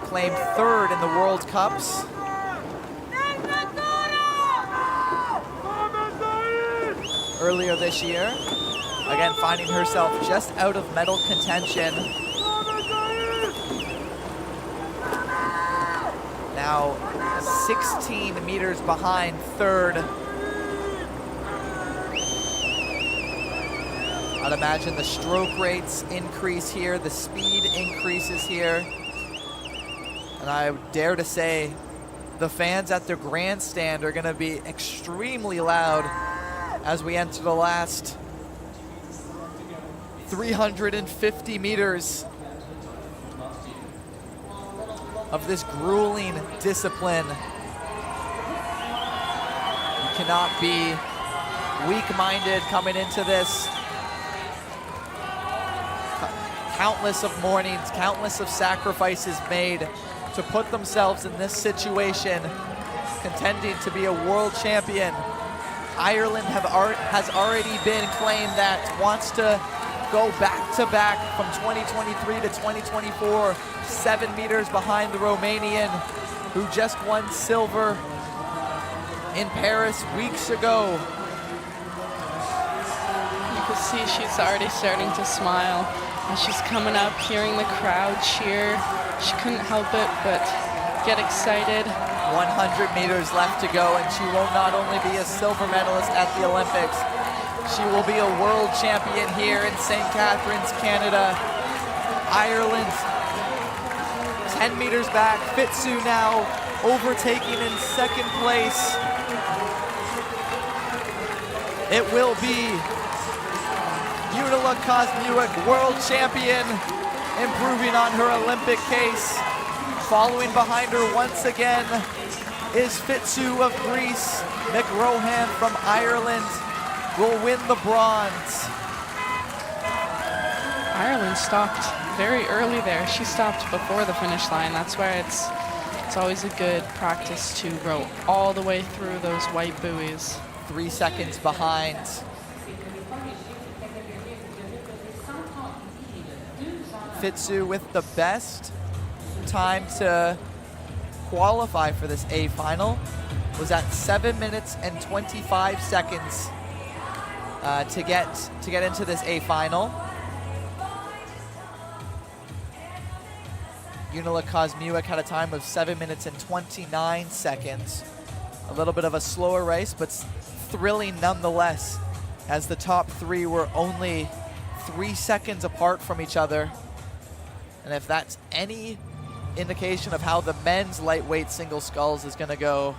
claimed 3rd in the World Cups. Earlier this year, again finding herself just out of medal contention. Now 16 meters behind 3rd. I'd imagine the stroke rates increase here, the speed increases here. And I dare to say the fans at the grandstand are gonna be extremely loud as we enter the last 350 meters of this grueling discipline. You cannot be weak-minded coming into this. Countless of mornings, countless of sacrifices made to put themselves in this situation, contending to be a world champion. Ireland has already been claimed that wants to go back-to-back from 2023 to 2024, 7 meters behind the Romanian, who just won silver in Paris weeks ago. You can see she's already starting to smile as she's coming up, hearing the crowd cheer. She couldn't help it but get excited. 100 meters left to go, and she will not only be a silver medalist at the Olympics, she will be a world champion here in St. Catharines, Canada. Ireland, 10 meters back. Fitsu now overtaking in 2nd place. It will be Junela Kosmiuk, world champion, improving on her Olympic case. Following behind her once again is Fitsu of Greece. McRohan from Ireland will win the bronze. Ireland stopped very early there. She stopped before the finish line. That's why it's always a good practice to row all the way through those white buoys. 3 seconds behind. Fitsu with the best time to qualify for this A final was at 7 minutes and 25 seconds to get into this A final. Unila Kosmiuk had a time of 7 minutes and 29 seconds. A little bit of a slower race, but thrilling nonetheless, as the top three were only 3 seconds apart from each other. And if that's any indication of how the men's lightweight single sculls is going to go,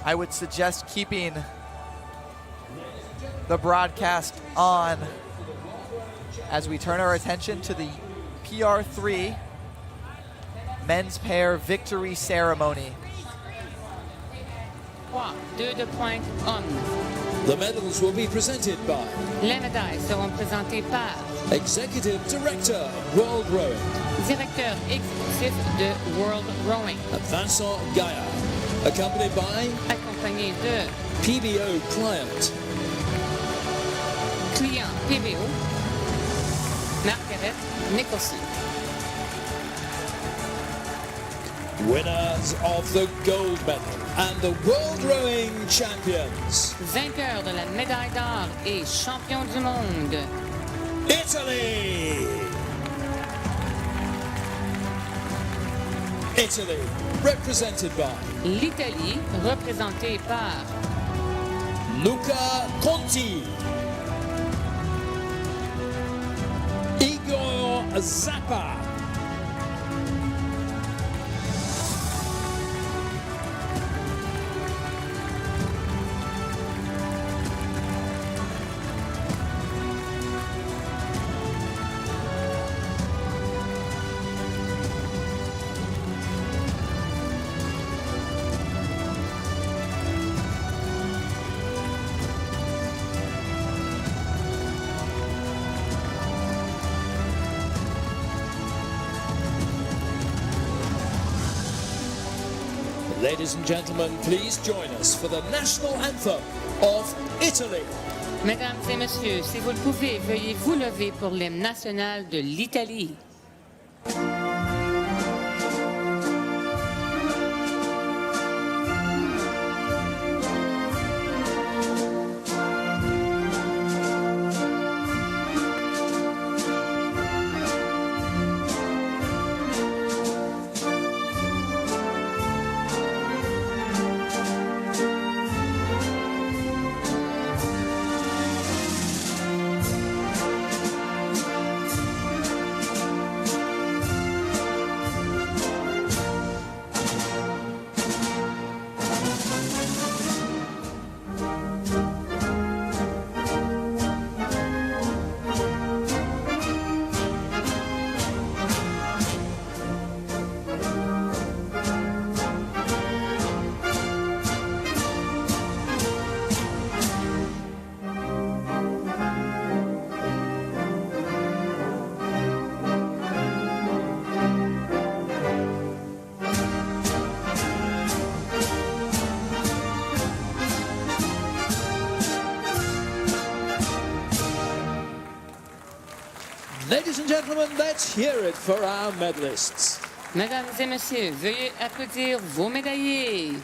I would suggest keeping the broadcast on as we turn our attention to the PR3 men's pair victory ceremony. 3, 2 de pointe, hommes. The medals will be presented by Les médailles seront présentées par Executive Director, World Rowing, Directeur exécutif de World Rowing, Vincent Gaillard, accompanied by accompagné de PBO Client, client PBO, Margaret Nicholson. Winners of the gold medal and the World Rowing Champions. Vainqueur de la médaille d'or et champion du monde. Italy! Italy, represented by L'Italie, représentée par Luca Conti, Igor Zappa, Ladies and gentlemen, please join us for the national anthem of Italy. Mesdames et messieurs, si vous le pouvez, veuillez vous lever pour l'hymne national de l'Italie. Ladies and gentlemen, let's hear it for our medalists. Mesdames et messieurs, veuillez applaudir vos médaillés.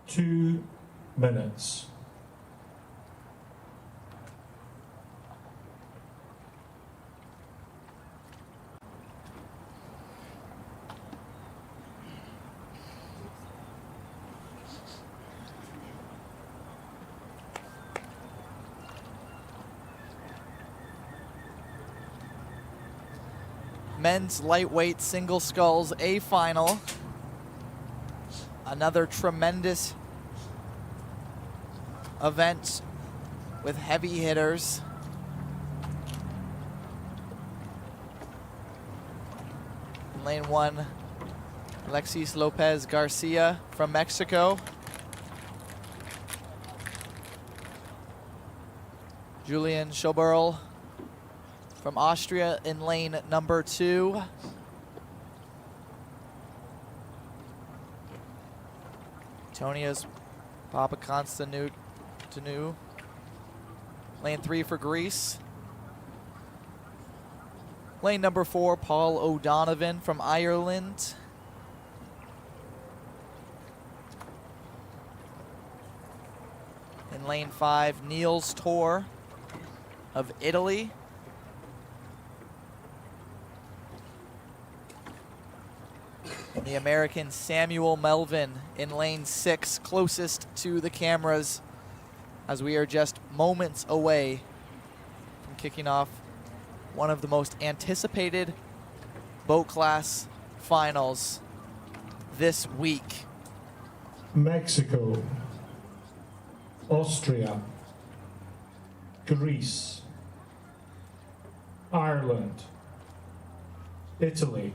2 minutes. Men's lightweight single sculls A final. Another tremendous event with heavy hitters. In lane 1, Alexis Lopez Garcia from Mexico. Julian Schoberl from Austria in lane number 2. Antonius Papakonstantinou, lane 3 for Greece. Lane number 4, Paul O'Donovan from Ireland. In lane 5, Niels Tor of Italy. The American Samuel Melvin in lane 6, closest to the cameras, as we are just moments away from kicking off one of the most anticipated boat class finals this week. Mexico, Austria, Greece, Ireland, Italy,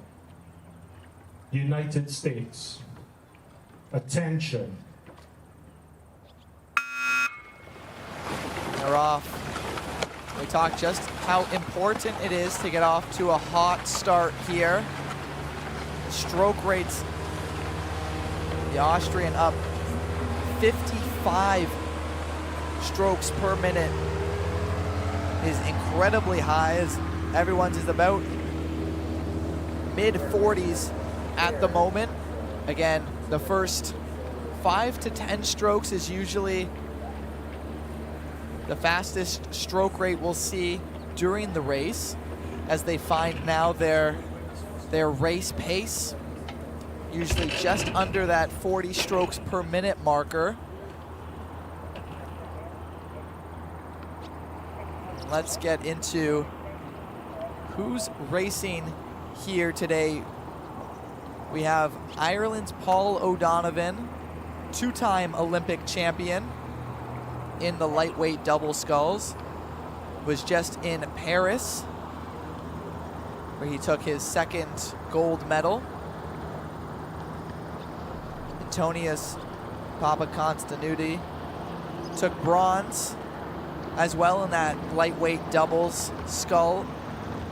United States. Attention. They're off. We talked just how important it is to get off to a hot start here. Stroke rates, the Austrian up 55 strokes per minute is incredibly high, as everyone's is about mid-40s at the moment. Again, the first 5 to 10 strokes is usually the fastest stroke rate we'll see during the race, as they find now their race pace, usually just under that 40 strokes per minute marker. Let's get into who's racing here today. We have Ireland's Paul O'Donovan, 2-time Olympic champion in the lightweight double sculls, was just in Paris, where he took his 2nd gold medal. Antonius Papakonstantinou took bronze as well in that lightweight doubles scull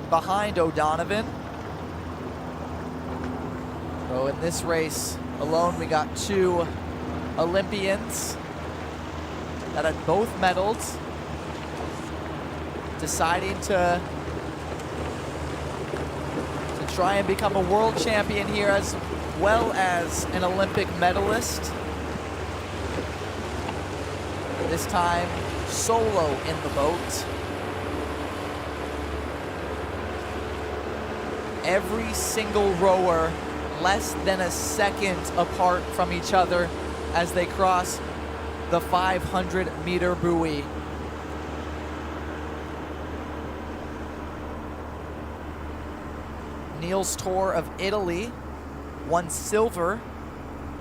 behind O'Donovan. So in this race alone, we got 2 Olympians that had both medaled, deciding to try and become a world champion here, as well as an Olympic medalist. This time solo in the boat. Every single rower less than a second apart from each other as they cross the 500-meter buoy. Niels Tor of Italy won silver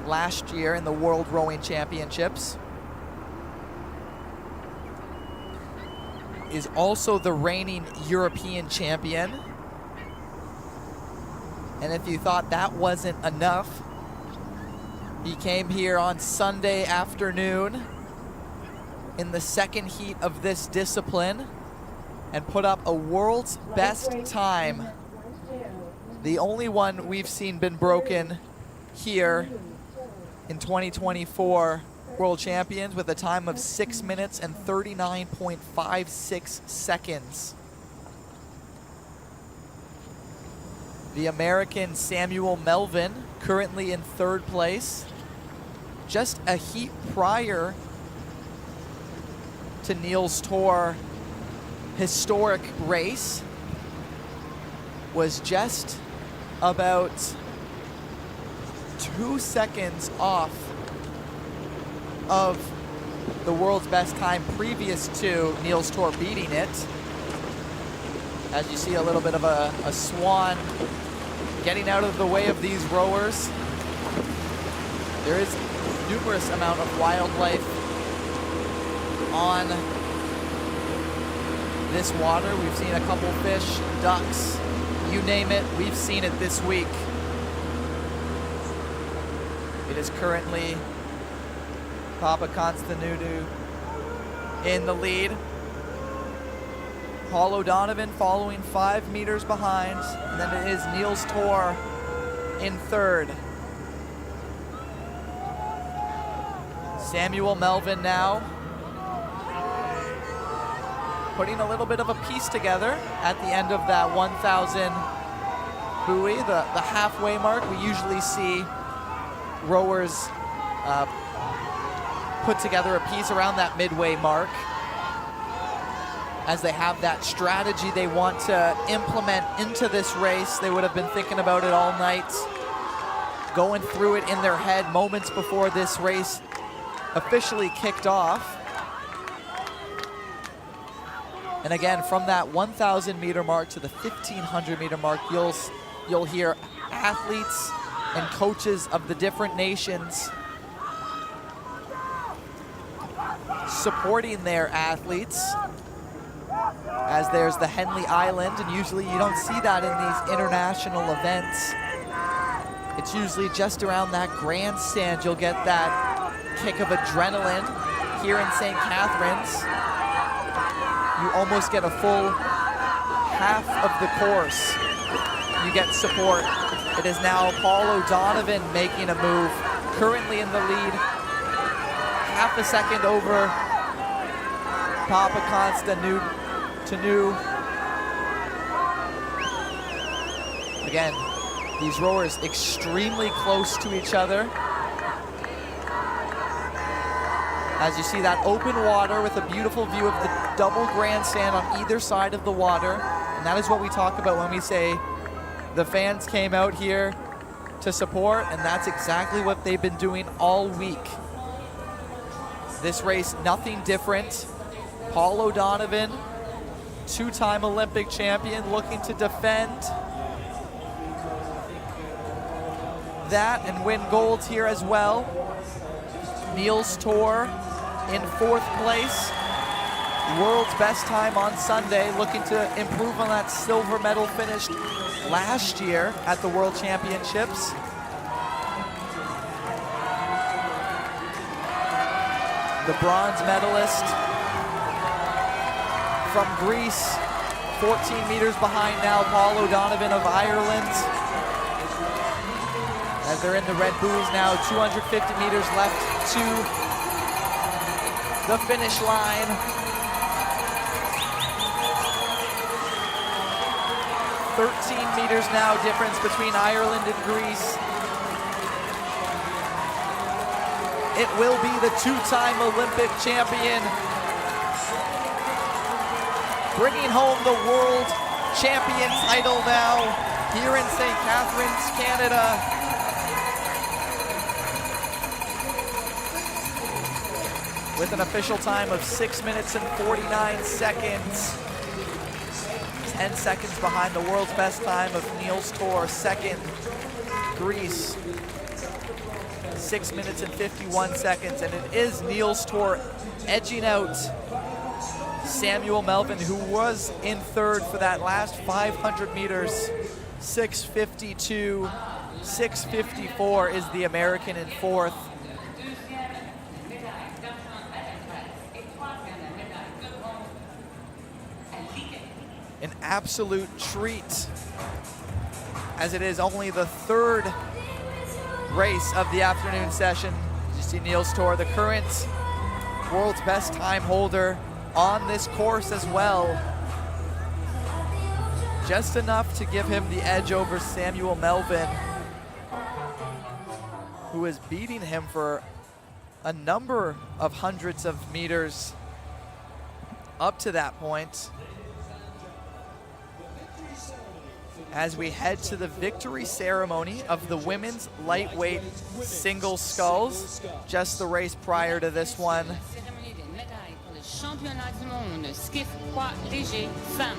last year in the World Rowing Championships. Is also the reigning European champion. And if you thought that wasn't enough, he came here on Sunday afternoon in the 2nd heat of this discipline and put up a world's best time. The only one we've seen been broken here in 2024 World Champions, with a time of 6 minutes and 39.56 seconds. The American Samuel Melvin, currently in 3rd place, just a heat prior to Niels Torr historic race was just about 2 seconds off of the world's best time previous to Niels Torr beating it. As you see a little bit of a swan getting out of the way of these rowers. There is numerous amount of wildlife on this water. We've seen a couple fish, ducks, you name it, we've seen it this week. It is currently Papa Constantinu in the lead. Paul O'Donovan following 5 meters behind, and then it is Niels Torr in third. Samuel Melvin now putting a little bit of a piece together at the end of that 1,000 buoy, the halfway mark. We usually see rowers put together a piece around that midway mark as they have that strategy they want to implement into this race. They would have been thinking about it all night, going through it in their head moments before this race officially kicked off. And again, from that 1,000 meter mark to the 1,500 meter mark, you'll hear athletes and coaches of the different nations supporting their athletes, as there's the Henley Island, and usually you don't see that in these international events. It's usually just around that grandstand you'll get that kick of adrenaline. Here in St. Catharines, you almost get a full half of the course. You get support. It is now Paul O'Donovan making a move, currently in the lead, half a second over Papa Constantinu. Again, these rowers extremely close to each other. As you see that open water with a beautiful view of the double grandstand on either side of the water. And that is what we talk about when we say the fans came out here to support, and that's exactly what they've been doing all week. This race, nothing different. Paul O'Donovan, 2-time Olympic champion, looking to defend that and win gold here as well. Niels Torr in 4th place. World's best time on Sunday, looking to improve on that silver medal finished last year at the World Championships. The bronze medalist from Greece, 14 meters behind now, Paul O'Donovan of Ireland. As they're in the red buoys now, 250 meters left to the finish line. 13 meters now difference between Ireland and Greece. It will be the 2-time Olympic champion bringing home the world champion title now here in St. Catharines, Canada. With an official time of 6 minutes and 49 seconds. 10 seconds behind the world's best time of Niels Torr, second, Greece. 6 minutes and 51 seconds, and it is Niels Torr edging out Samuel Melvin, who was in third for that last 500 meters. 6:52, 6:54 is the American in fourth. An absolute treat, as it is only the third race of the afternoon session. You see Niels Torr, the current world's best time holder, on this course as well. Just enough to give him the edge over Samuel Melvin, who is beating him for a number of hundreds of meters up to that point as we head to the victory ceremony of the women's lightweight single sculls. Just the race prior to this one. Championnat du monde, skiff poids léger femmes.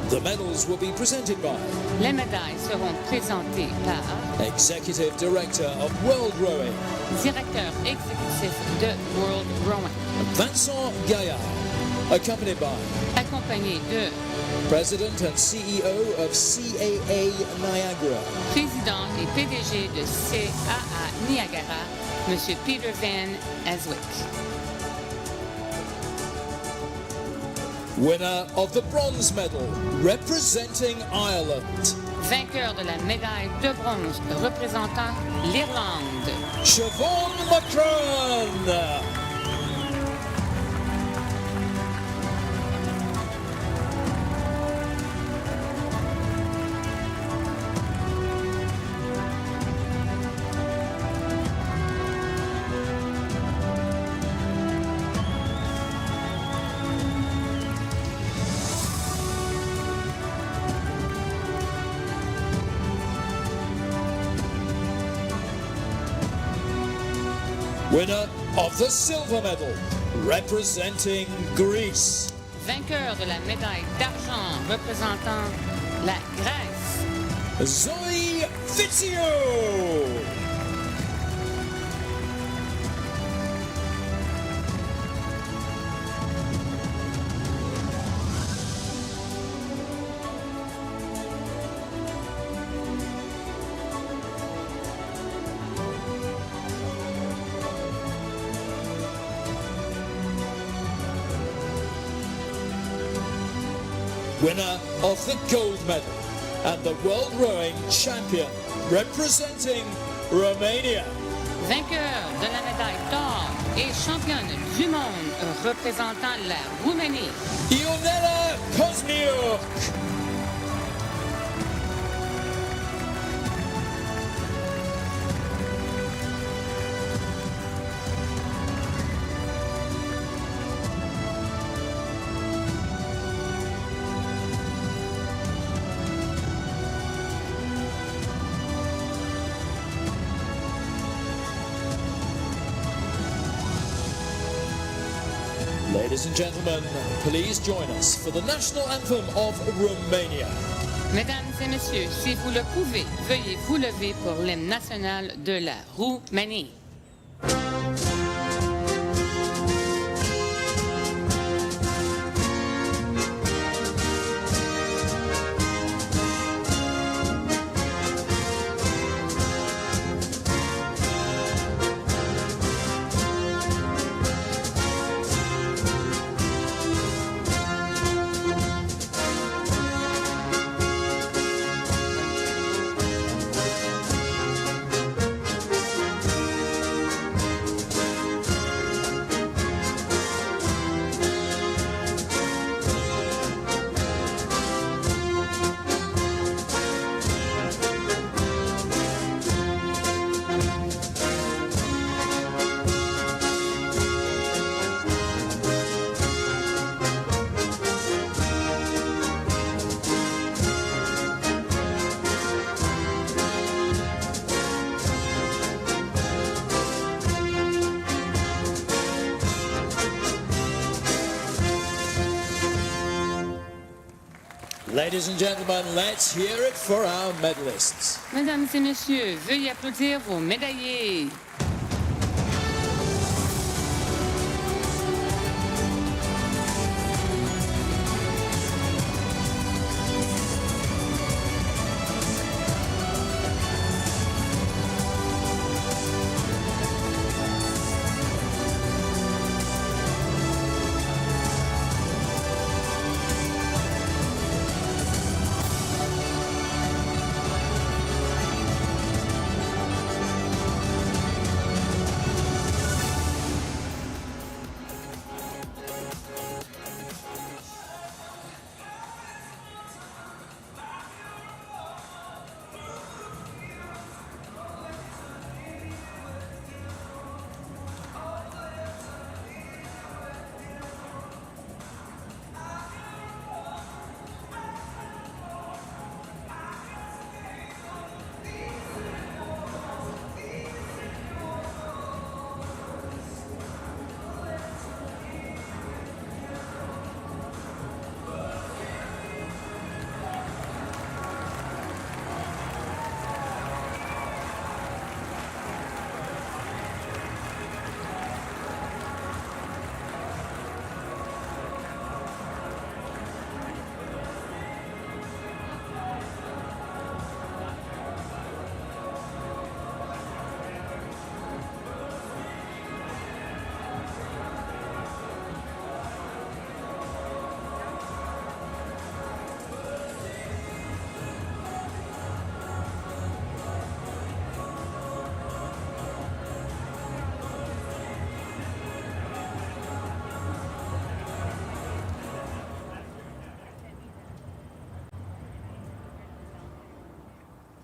The medals will be presented by Les médailles seront présentées par Executive Director of World Rowing, Directeur exécutif de World Rowing, Vincent Gaillard, accompanied by accompagné de President and CEO of CAA Niagara, Président et PDG de CAA Niagara, Monsieur Peter Van Aswick. winner of the bronze medal representing Ireland, Vainqueur de la médaille de bronze représentant l'Irlande, Siobhan Macron. Winner of the silver medal representing Greece, Vainqueur de la médaille d'argent représentant la Grèce, Zoe Fizio. Winner of the gold medal and the World Rowing Champion representing Romania, Vainqueur de la médaille d'or et championne du monde représentant la Roumanie, Ionela Kosmiuk. Ladies and gentlemen, please join us for the national anthem of Romania. Mesdames et messieurs, si vous le pouvez, veuillez vous lever pour l'hymne national de la Roumanie. Ladies and gentlemen, let's hear it for our medalists. Mesdames et messieurs, veuillez applaudir vos médaillés.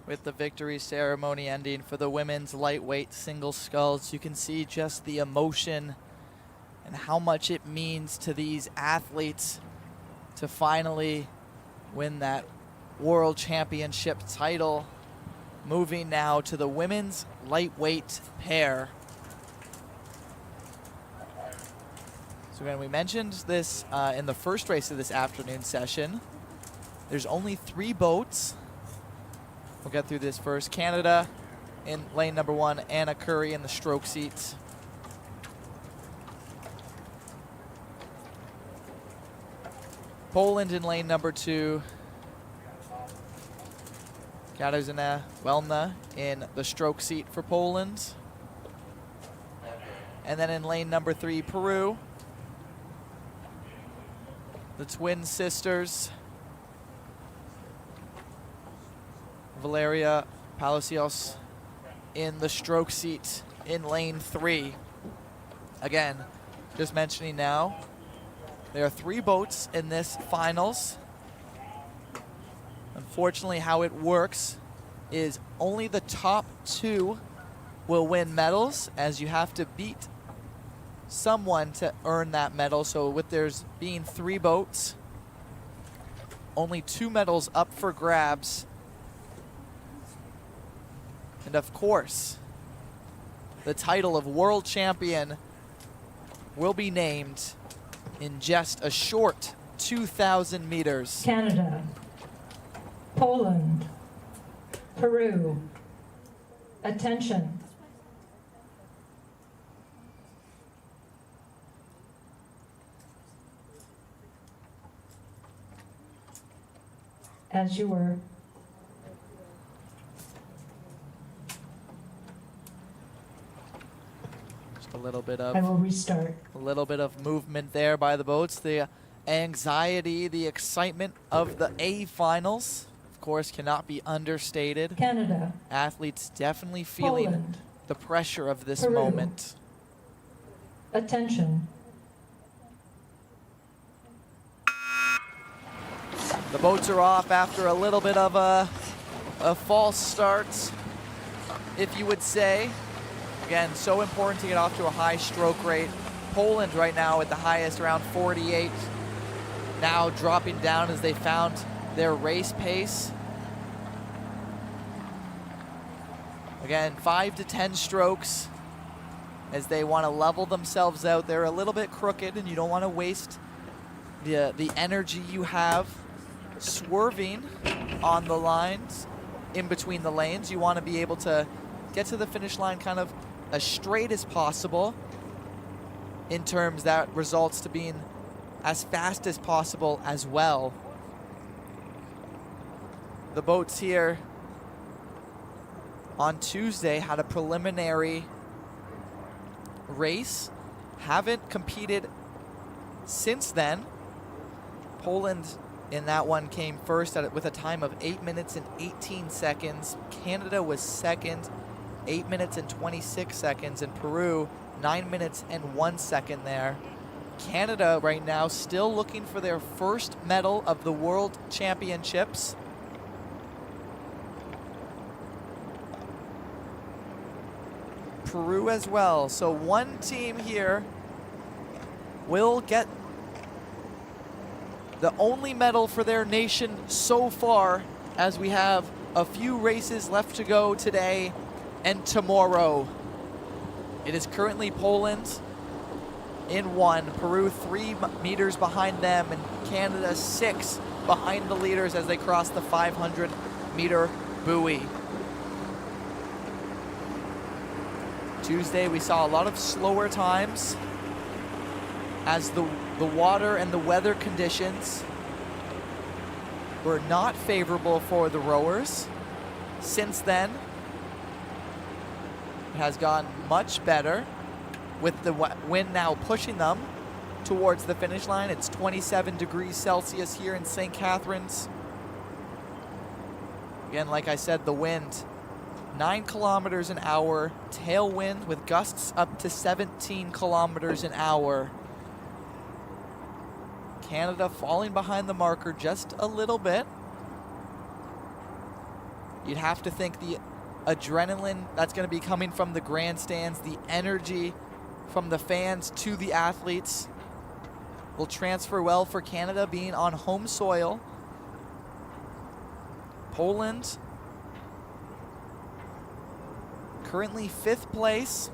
with the victory ceremony ending for the women's lightweight single sculls. You can see just the emotion and how much it means to these athletes to finally win that world championship title. Moving now to the women's lightweight pair. So again, we mentioned this in the first race of this afternoon session. There's only 3 boats. We'll get through this first. Canada in lane number 1, Anna Curry in the stroke seats. Poland in lane number 2. Katarzyna Welna in the stroke seat for Poland. And then in lane number 3, Peru. The twin sisters, Valeria Palacios in the stroke seat in lane 3. Again, just mentioning now, there are 3 boats in this finals. Unfortunately, how it works is only the top 2 will win medals, as you have to beat someone to earn that medal. So with there's being 3 boats, only 2 medals up for grabs. And of course, the title of world champion will be named in just a short 2,000 meters. Canada, Poland, Peru. Attention. As you were. Just a little bit of, I will restart. A little bit of movement there by the boats. The anxiety, the excitement of the A finals, of course, cannot be understated. Canada. Athletes definitely feeling Poland, the pressure of this Peru. moment. Attention. The boats are off after a little bit of a false start, if you would say. Again, so important to get off to a high stroke rate. Poland right now at the highest, around 48. Now dropping down as they found their race pace. Again, 5 to 10 strokes as they want to level themselves out. They're a little bit crooked, and you don't want to waste the energy you have swerving on the lines in between the lanes. You want to be able to get to the finish line kind of as straight as possible, in terms that results to being as fast as possible as well. The boats here on Tuesday had a preliminary race, haven't competed since then. Poland in that one came first with a time of 8 minutes and 18 seconds. Canada was second, 8 minutes and 26 seconds, and Peru 9 minutes and 1 second there. Canada right now still looking for their first medal of the World Championships. Peru as well. So one team here will get the only medal for their nation so far, as we have a few races left to go today and tomorrow. It is currently Poland in 1, Peru 3 meters behind them, and Canada 6 behind the leaders as they cross the 500-meter buoy. Tuesday we saw a lot of slower times as the water and the weather conditions were not favorable for the rowers. Since then, it has gotten much better, with the wind now pushing them towards the finish line. It's 27 degrees Celsius here in St. Catharines. Again, like I said, the wind 9 kilometers an hour, tailwind with gusts up to 17 kilometers an hour. Canada falling behind the marker just a little bit. You'd have to think the adrenaline that's going to be coming from the grandstands, the energy from the fans to the athletes will transfer well for Canada being on home soil. Poland currently 5th place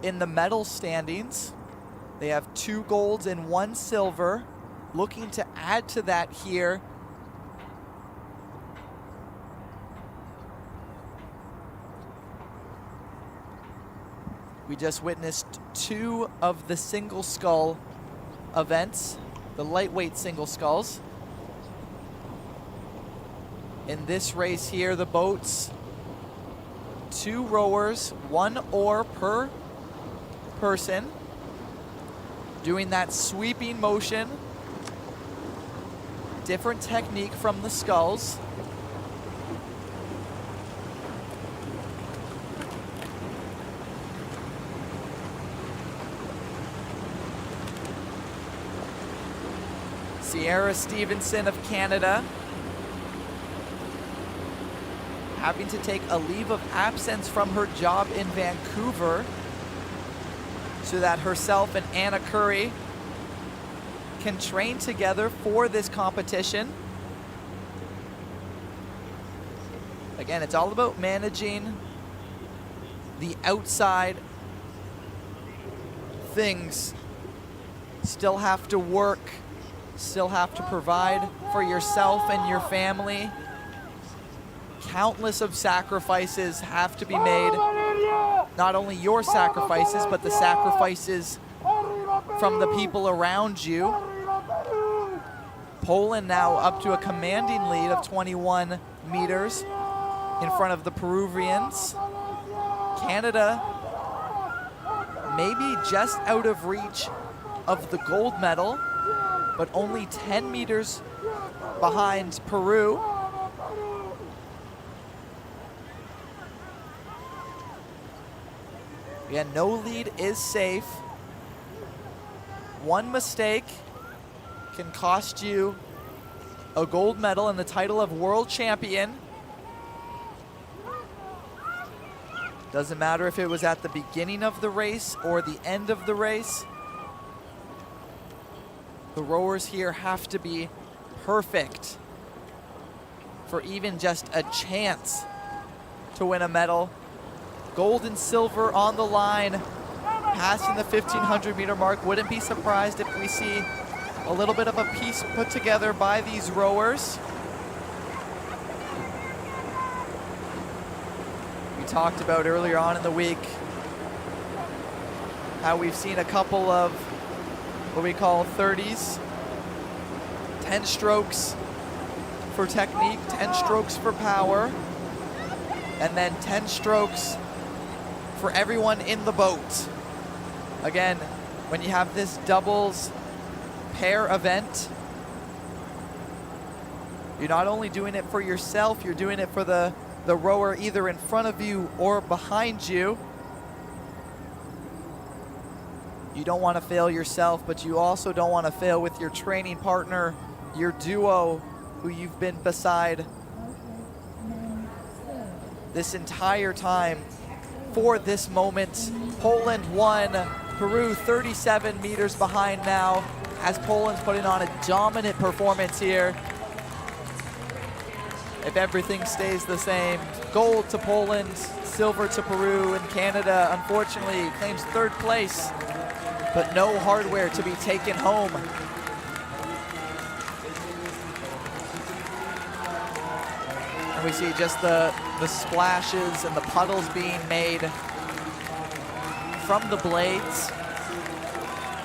in the medal standings. They have 2 golds and 1 silver. Looking to add to that here. We just witnessed 2 of the single scull events, the lightweight single sculls. In this race here, the boats, 2 rowers, 1 oar per person, doing that sweeping motion. Different technique from the sculls. Sierra Stevenson of Canada having to take a leave of absence from her job in Vancouver so that herself and Anna Curry can train together for this competition. Again, it's all about managing the outside things. Still have to work, still have to provide for yourself and your family. Countless of sacrifices have to be made. Not only your sacrifices, but the sacrifices from the people around you. Poland now up to a commanding lead of 21 meters in front of the Peruvians. Canada maybe just out of reach of the gold medal, but only 10 meters behind Peru. Again, no lead is safe. One mistake can cost you a gold medal and the title of world champion. Doesn't matter if it was at the beginning of the race or the end of the race. The rowers here have to be perfect for even just a chance to win a medal. Gold and silver on the line, passing the 1,500 meter mark. Wouldn't be surprised if we see a little bit of a piece put together by these rowers. We talked about earlier on in the week how we've seen a couple of what we call 30s, 10 strokes for technique, 10 strokes for power, and then 10 strokes for everyone in the boat. Again, when you have this doubles pair event, you're not only doing it for yourself, you're doing it for the rower either in front of you or behind you. You don't want to fail yourself, but you also don't want to fail with your training partner, your duo, who you've been beside this entire time for this moment. Poland won, Peru 37 meters behind now, as Poland's putting on a dominant performance here. If everything stays the same, gold to Poland, silver to Peru, and Canada unfortunately claims 3rd place, but no hardware to be taken home. And we see just the splashes and the puddles being made from the blades.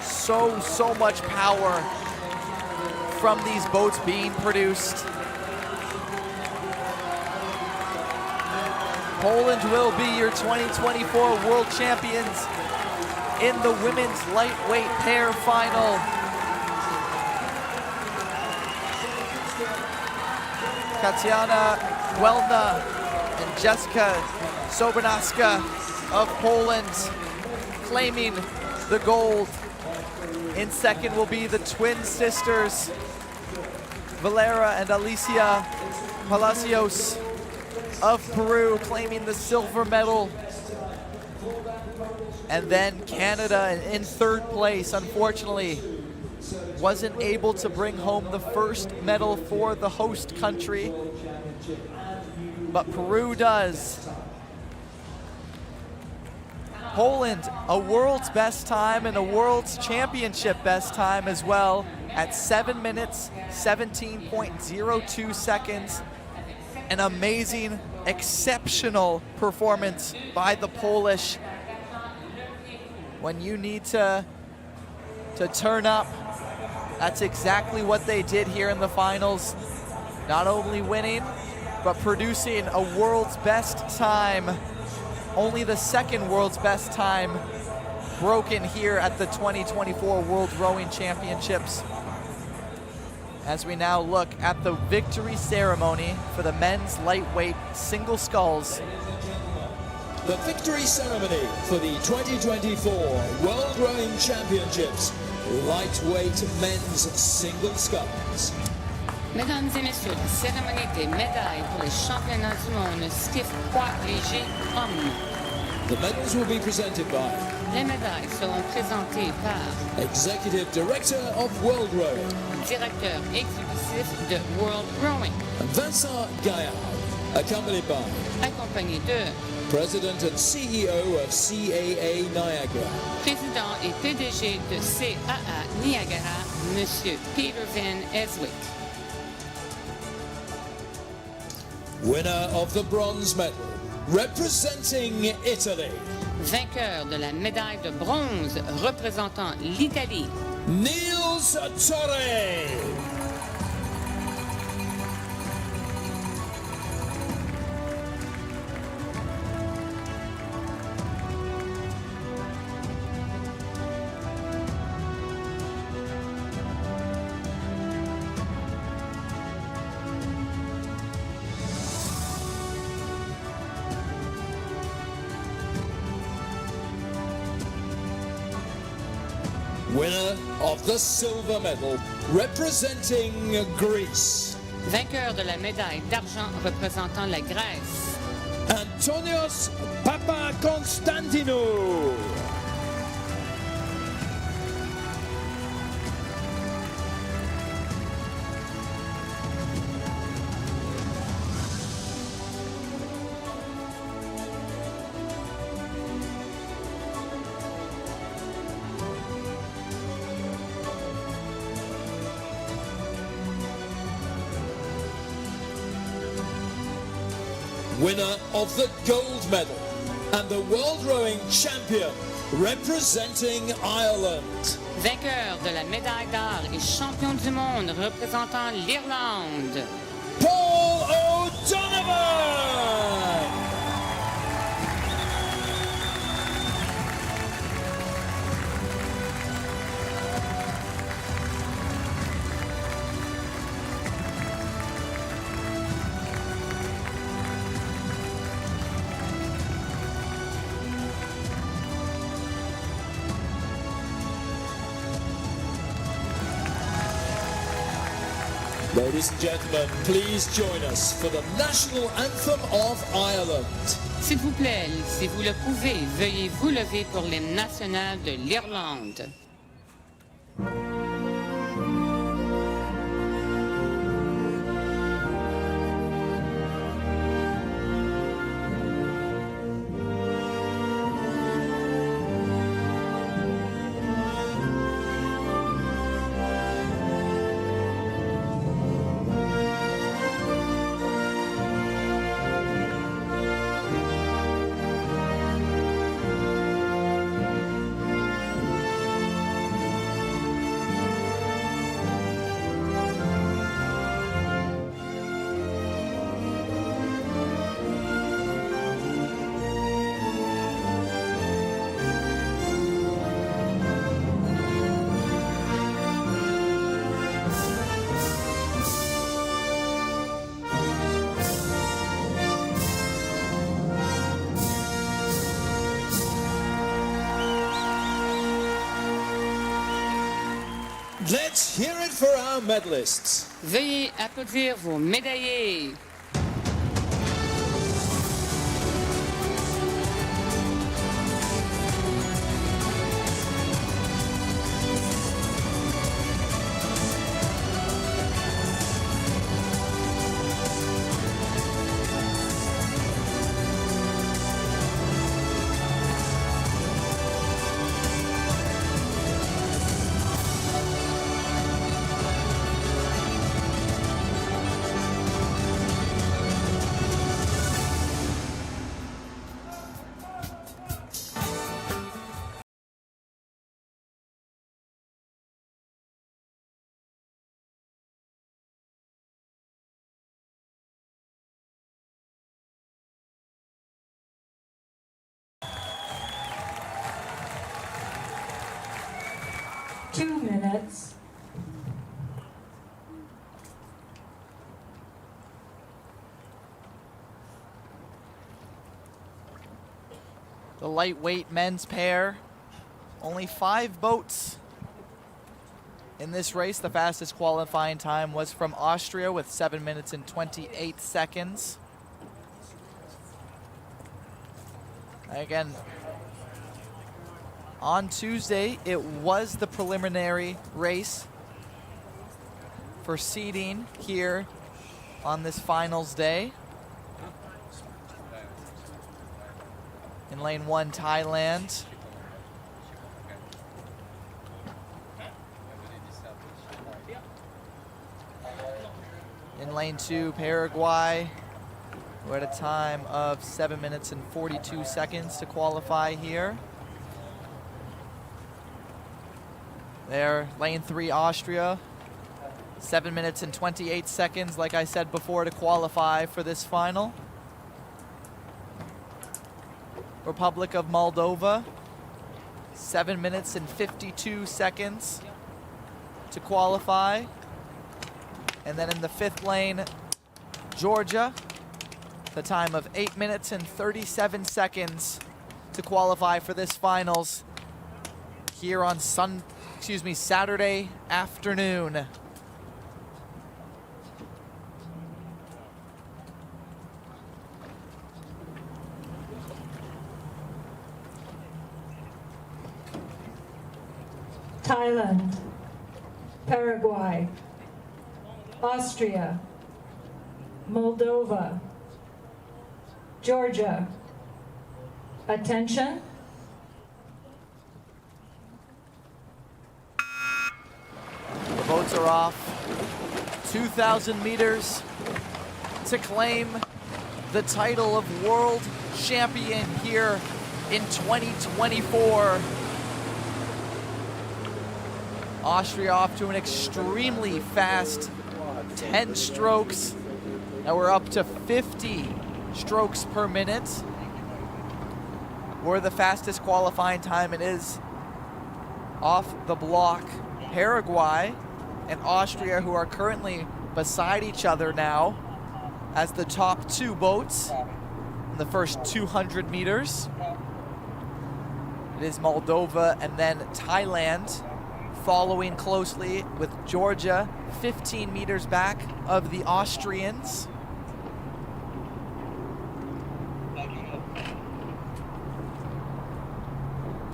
So much power from these boats being produced. Poland will be your 2024 world champions in the women's lightweight pair final. Katarzyna Welna and Jessica Sobernaska of Poland claiming the gold. In second will be the twin sisters, Valera and Alicia Palacios. of Peru claiming the silver medal. And then Canada in third place, unfortunately, wasn't able to bring home the first medal for the host country. But Peru does. Poland, a world's best time and a world's championship best time as well at 7 minutes, 17.02 seconds. An amazing, exceptional performance by the Polish. When you need to turn up, that's exactly what they did here in the finals. Not only winning, but producing a world's best time. Only the second world's best time broken here at the 2024 World Rowing Championships. As we now look at the victory ceremony for the men's lightweight single sculls. The victory ceremony for the 2024 World Rowing Championships lightweight men's single sculls. Mesdames et messieurs, la cérémonie des médailles pour les championnats du monde skiff poids léger hommes. The medals will be presented by Les médailles seront présentées par Executive Director of World Rowing, Directeur exécutif de World Rowing, Vincent Gaillard, accompanied by accompagné de President and CEO of CAA Niagara, Président et PDG de CAA Niagara, Monsieur Peter Van Eswick. winner of the bronze medal, representing Italy, Vainqueur de la médaille de bronze représentant l'Italie, Niels Torre. Winner of the silver medal, representing Greece, Vainqueur de la médaille d'argent représentant la Grèce, Antonios Papakonstantinou. Winner of the gold medal and the World Rowing Champion, representing Ireland, Vainqueur de la médaille d'or et champion du monde représentant l'Irlande, Paul O'Donovan. Ladies and gentlemen, please join us for the national anthem of Ireland. S'il vous plaît, si vous le pouvez, veuillez vous lever pour l'hymne national de l'Irlande. Let's hear it for our medalists. Veuillez applaudir vos médaillés. minutes. The lightweight men's pair, only 5 boats in this race. The fastest qualifying time was from Austria with 7 minutes and 28 seconds. Again, on Tuesday, it was the preliminary race for seeding here on this finals day. In lane 1, Thailand. In lane 2, Paraguay. We're at a time of 7 minutes and 42 seconds to qualify here. There, lane 3, Austria. 7 minutes and 28 seconds, like I said before, to qualify for this final. Republic of Moldova, 7 minutes and 52 seconds to qualify. And then in the 5th lane, Georgia, the time of 8 minutes and 37 seconds to qualify for this finals here on Saturday afternoon. Thailand, Paraguay, Austria, Moldova, Georgia. Attention. The boats are off. 2,000 meters to claim the title of world champion here in 2024. Austria off to an extremely fast 10 strokes. Now we're up to 50 strokes per minute. We're the fastest qualifying time. It is off the block. Paraguay and Austria, who are currently beside each other now as the top 2 boats in the first 200 meters. It is Moldova and then Thailand following closely, with Georgia 15 meters back of the Austrians.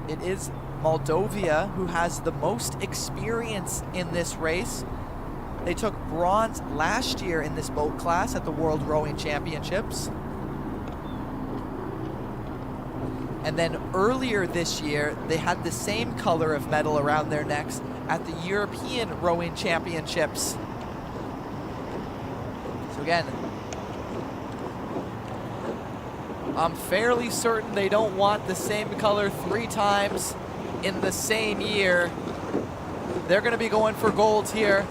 It is Moldova who has the most experience in this race. They took bronze last year in this boat class at the World Rowing Championships. And then earlier this year, they had the same color of medal around their necks at the European Rowing Championships. So again, I'm fairly certain they don't want the same color 3 times in the same year. They're going to be going for gold here.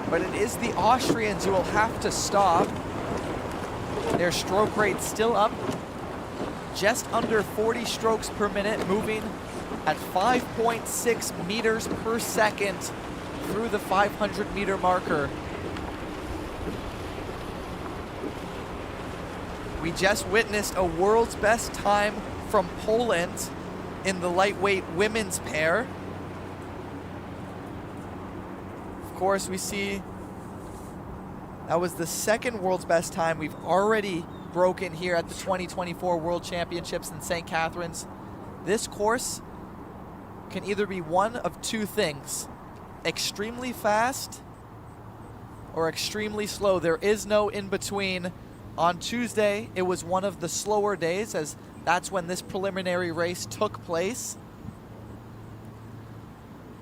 But it is the Austrians who will have to stop. Their stroke rate still up, just under 40 strokes per minute, moving at 5.6 meters per second through the 500 meter marker. We just witnessed a world's best time from Poland in the lightweight women's pair. Of course, we see that was the 2nd world's best time we've already broken here at the 2024 World Championships in St. Catharines. This course can either be one of 2 things: extremely fast or extremely slow. There is no in between. On Tuesday, it was one of the slower days, as that's when this preliminary race took place.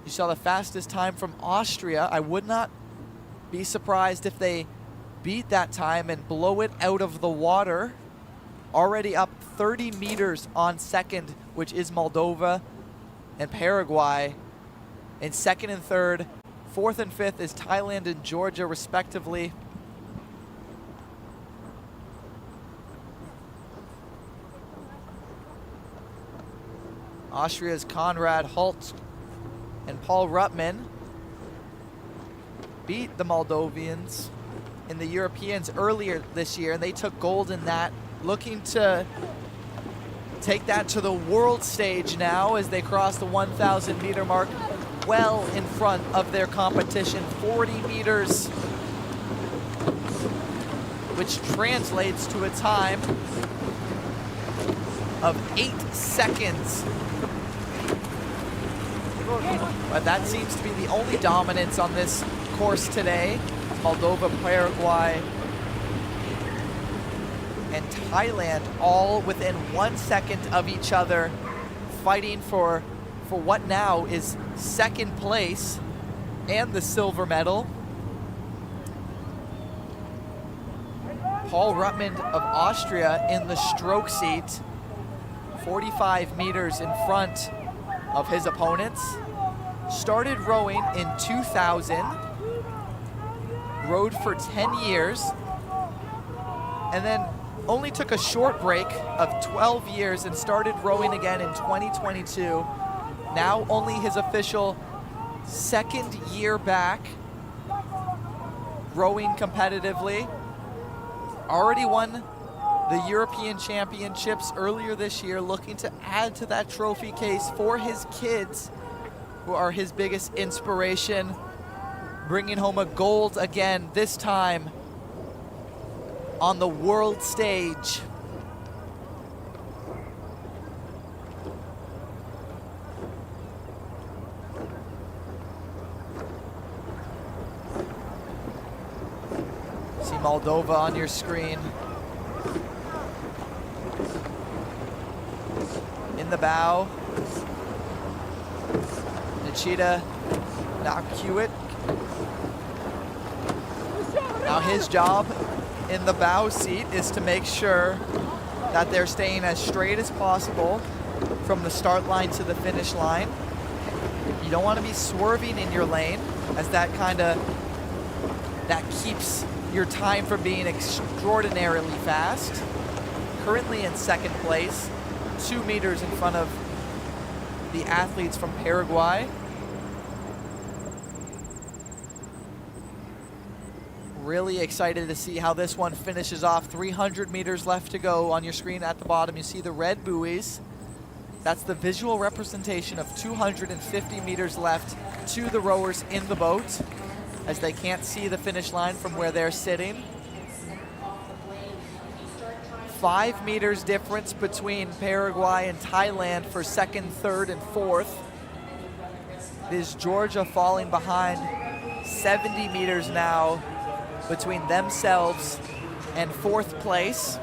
You saw the fastest time from Austria. I would not be surprised if they beat that time and blow it out of the water. Already up 30 meters on second, which is Moldova and Paraguay. In 2nd and 3rd, 4th and 5th is Thailand and Georgia, respectively. Austria's Konrad Holt And Paul Ruttman beat the Moldovians in the Europeans earlier this year, and they took gold in that, looking to take that to the world stage now as they cross the 1,000 meter mark, well in front of their competition, 40 meters, which translates to a time of 8 seconds. But that seems to be the only dominance on this course today. Moldova, Paraguay, and Thailand all within 1 second of each other, fighting for what now is second place and the silver medal. Paul Ruttman of Austria in the stroke seat, 45 meters in front of his opponents. Started rowing in 2000, rowed for 10 years, and then only took a short break of 12 years and started rowing again in 2022. Now only his official second year back rowing competitively. Already won the European Championships earlier this year, looking to add to that trophy case for his kids, who are his biggest inspiration, bringing home a gold again, this time on the world stage. See Moldova on your screen. In the bow, Nikita Nakuit. Now his job in the bow seat is to make sure that they're staying as straight as possible from the start line to the finish line. You don't want to be swerving in your lane, as that keeps your time from being extraordinarily fast. Currently in second place, 2 meters in front of the athletes from Paraguay. Really excited to see how this one finishes off. 300 meters left to go. On your screen at the bottom, you see the red buoys. That's the visual representation of 250 meters left to the rowers in the boat, as they can't see the finish line from where they're sitting. 5 meters difference between Paraguay and Thailand for second, third, and fourth. It is Georgia falling behind 70 meters now between themselves and fourth place.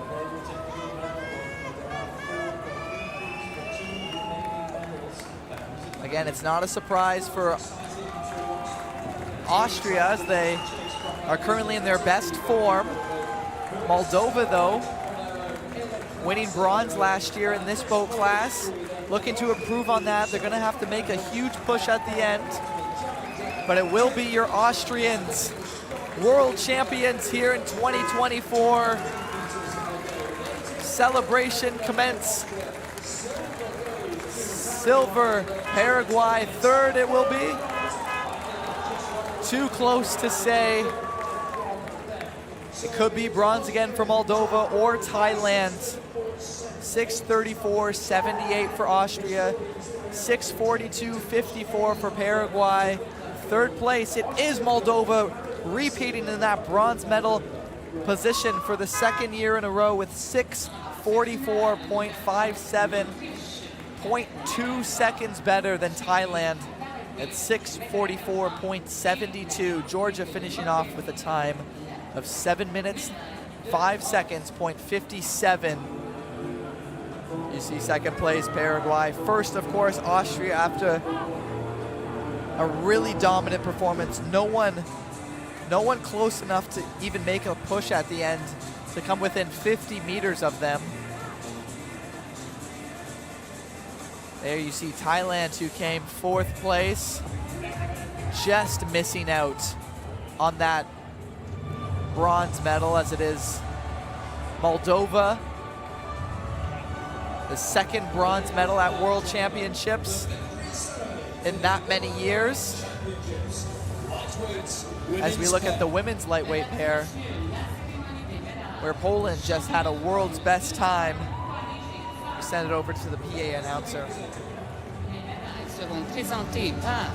Again, it's not a surprise for Austria, as they are currently in their best form. Moldova, though, winning bronze last year in this boat class, looking to improve on that. They're going to have to make a huge push at the end, but it will be your Austrians, world champions here in 2024. Celebration commence. Silver, Paraguay, third it will be. Too close to say. It could be bronze again for Moldova or Thailand. 6:34.78 for Austria, 6:42.54 for Paraguay. Third place, it is Moldova, repeating in that bronze medal position for the second year in a row with 6:44.57, 0.2 seconds better than Thailand at 6:44.72. Georgia finishing off with a time of 7 minutes, 5 seconds, 0.57. You see second place, Paraguay. First, of course, Austria after a really dominant performance. No one close enough to even make a push at the end to come within 50 meters of them. There you see Thailand, who came fourth place, just missing out on that bronze medal, as it is Moldova, the second bronze medal at World Championships. in that many years. As we look at the women's lightweight pair, where Poland just had a world's best time. We send it over to the PA announcer. Seront présentés par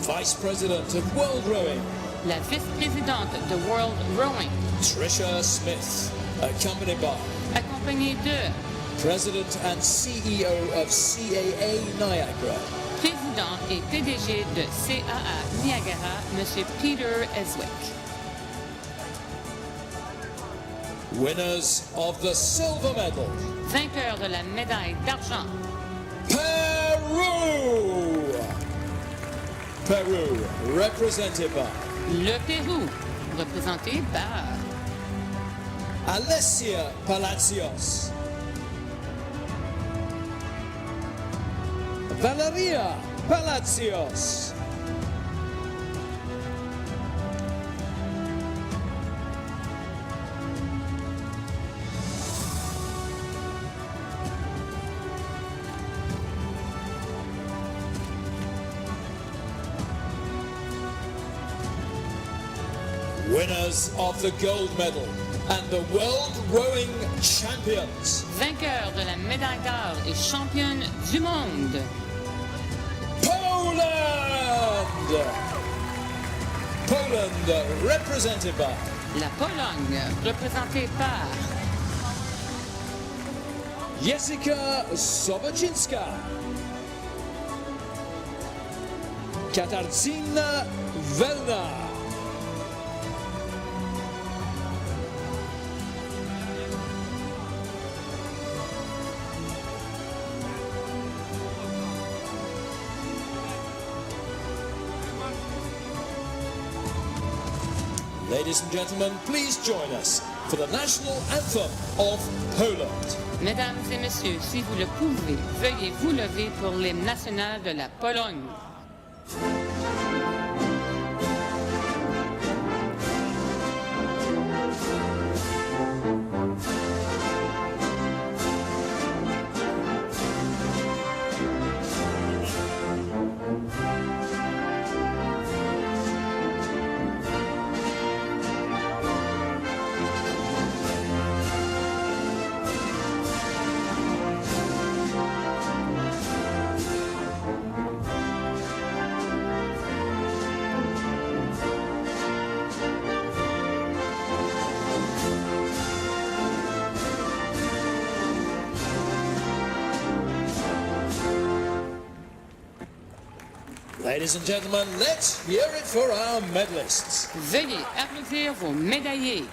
Vice President of World Rowing, la vice-présidente de World Rowing, Tricia Smith, accompanied by accompagnée de President and CEO of CAA Niagara, président et PDG de CAA Niagara, M. Peter Eswick. winners of the silver medal, Vainqueur de la médaille d'argent, Peru! Peru, represented by le Pérou, représenté par Alessia Palacios, Valeria Palacios, winners of the gold medal and the world rowing champions, vainqueur de la médaille d'or et championne du monde, Poland! Poland represented by la Pologne, représentée par Jessica Sobocinska, Katarzyna Welna, Ladies and gentlemen, please join us for the national anthem of Poland. Mesdames et messieurs, si vous le pouvez, veuillez vous lever pour l'hymne national de la Pologne. Ladies and gentlemen, let's hear it for our medalists. Veuillez applaudir vos médaillés.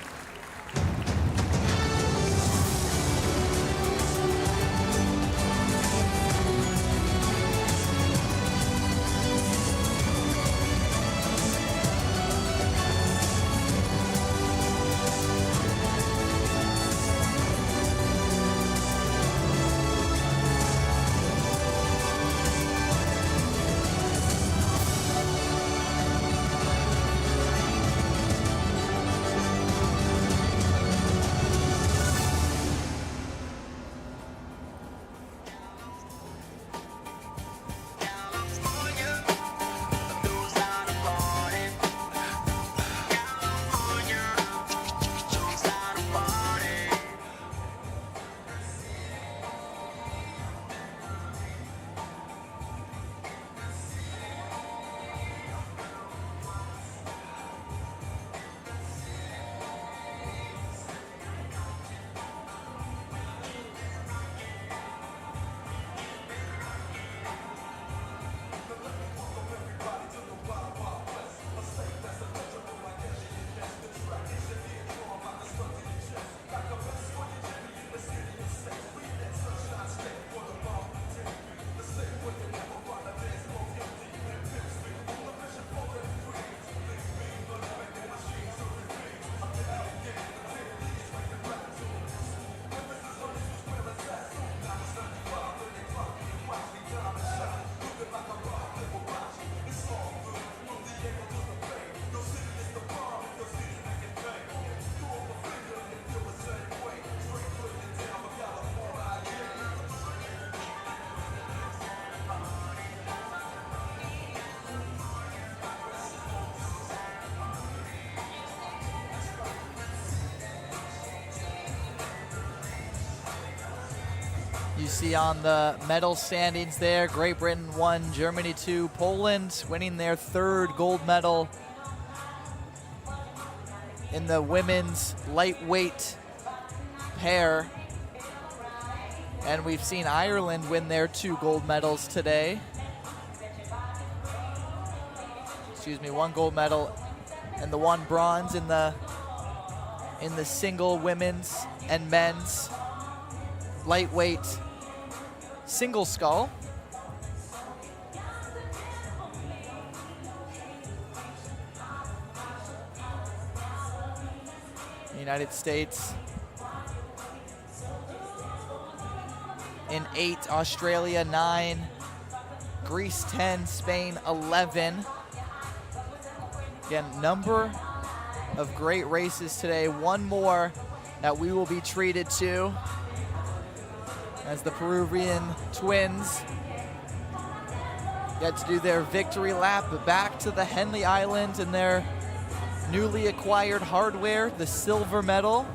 You see on the medal standings there, Great Britain 1, Germany 2, Poland winning their 3rd gold medal in the women's lightweight pair. And we've seen Ireland win their 2 gold medals today. Excuse me, 1 gold medal and the 1 bronze in the single women's and men's lightweight single scull. The United States in 8, Australia 9, Greece 10, Spain 11. Again, number of great races today. One more that we will be treated to as the Peruvian twins get to do their victory lap back to the Henley Island in their newly acquired hardware, the silver medal.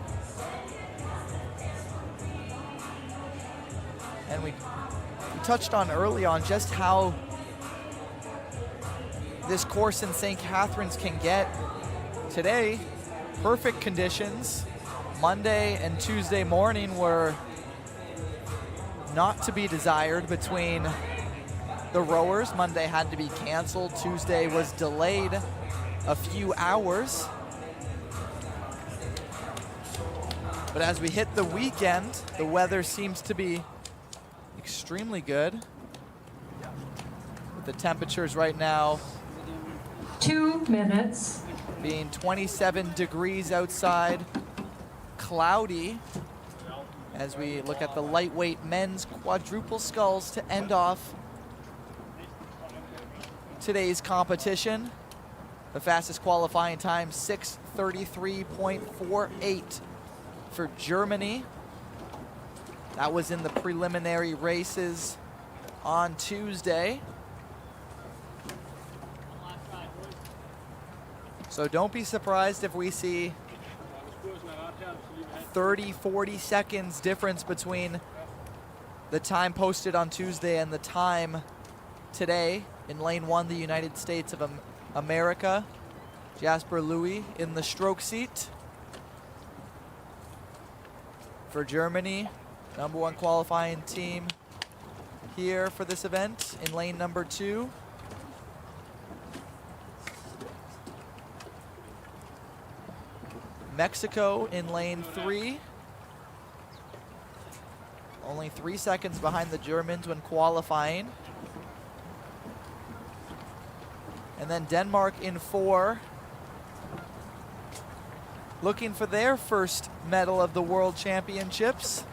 And we touched on early on just how this course in St. Catharines can get. Today, perfect conditions. Monday and Tuesday morning were not to be desired between the rowers. Monday had to be canceled. Tuesday was delayed a few hours. But as we hit the weekend, the weather seems to be extremely good. With the temperatures right now 2 minutes. Being 27 degrees outside, cloudy, as we look at the lightweight men's quadruple sculls to end off today's competition. The fastest qualifying time, 6:33.48 for Germany. That was in the preliminary races on Tuesday. So don't be surprised if we see 30-40 seconds difference between the time posted on Tuesday and the time today. In lane 1, the United States of America, Jasper Louis in the stroke seat. For Germany, number 1 qualifying team here for this event in lane number 2. Mexico in lane 3. Only 3 seconds behind the Germans when qualifying. And then Denmark in 4. Looking for their first medal of the World Championships.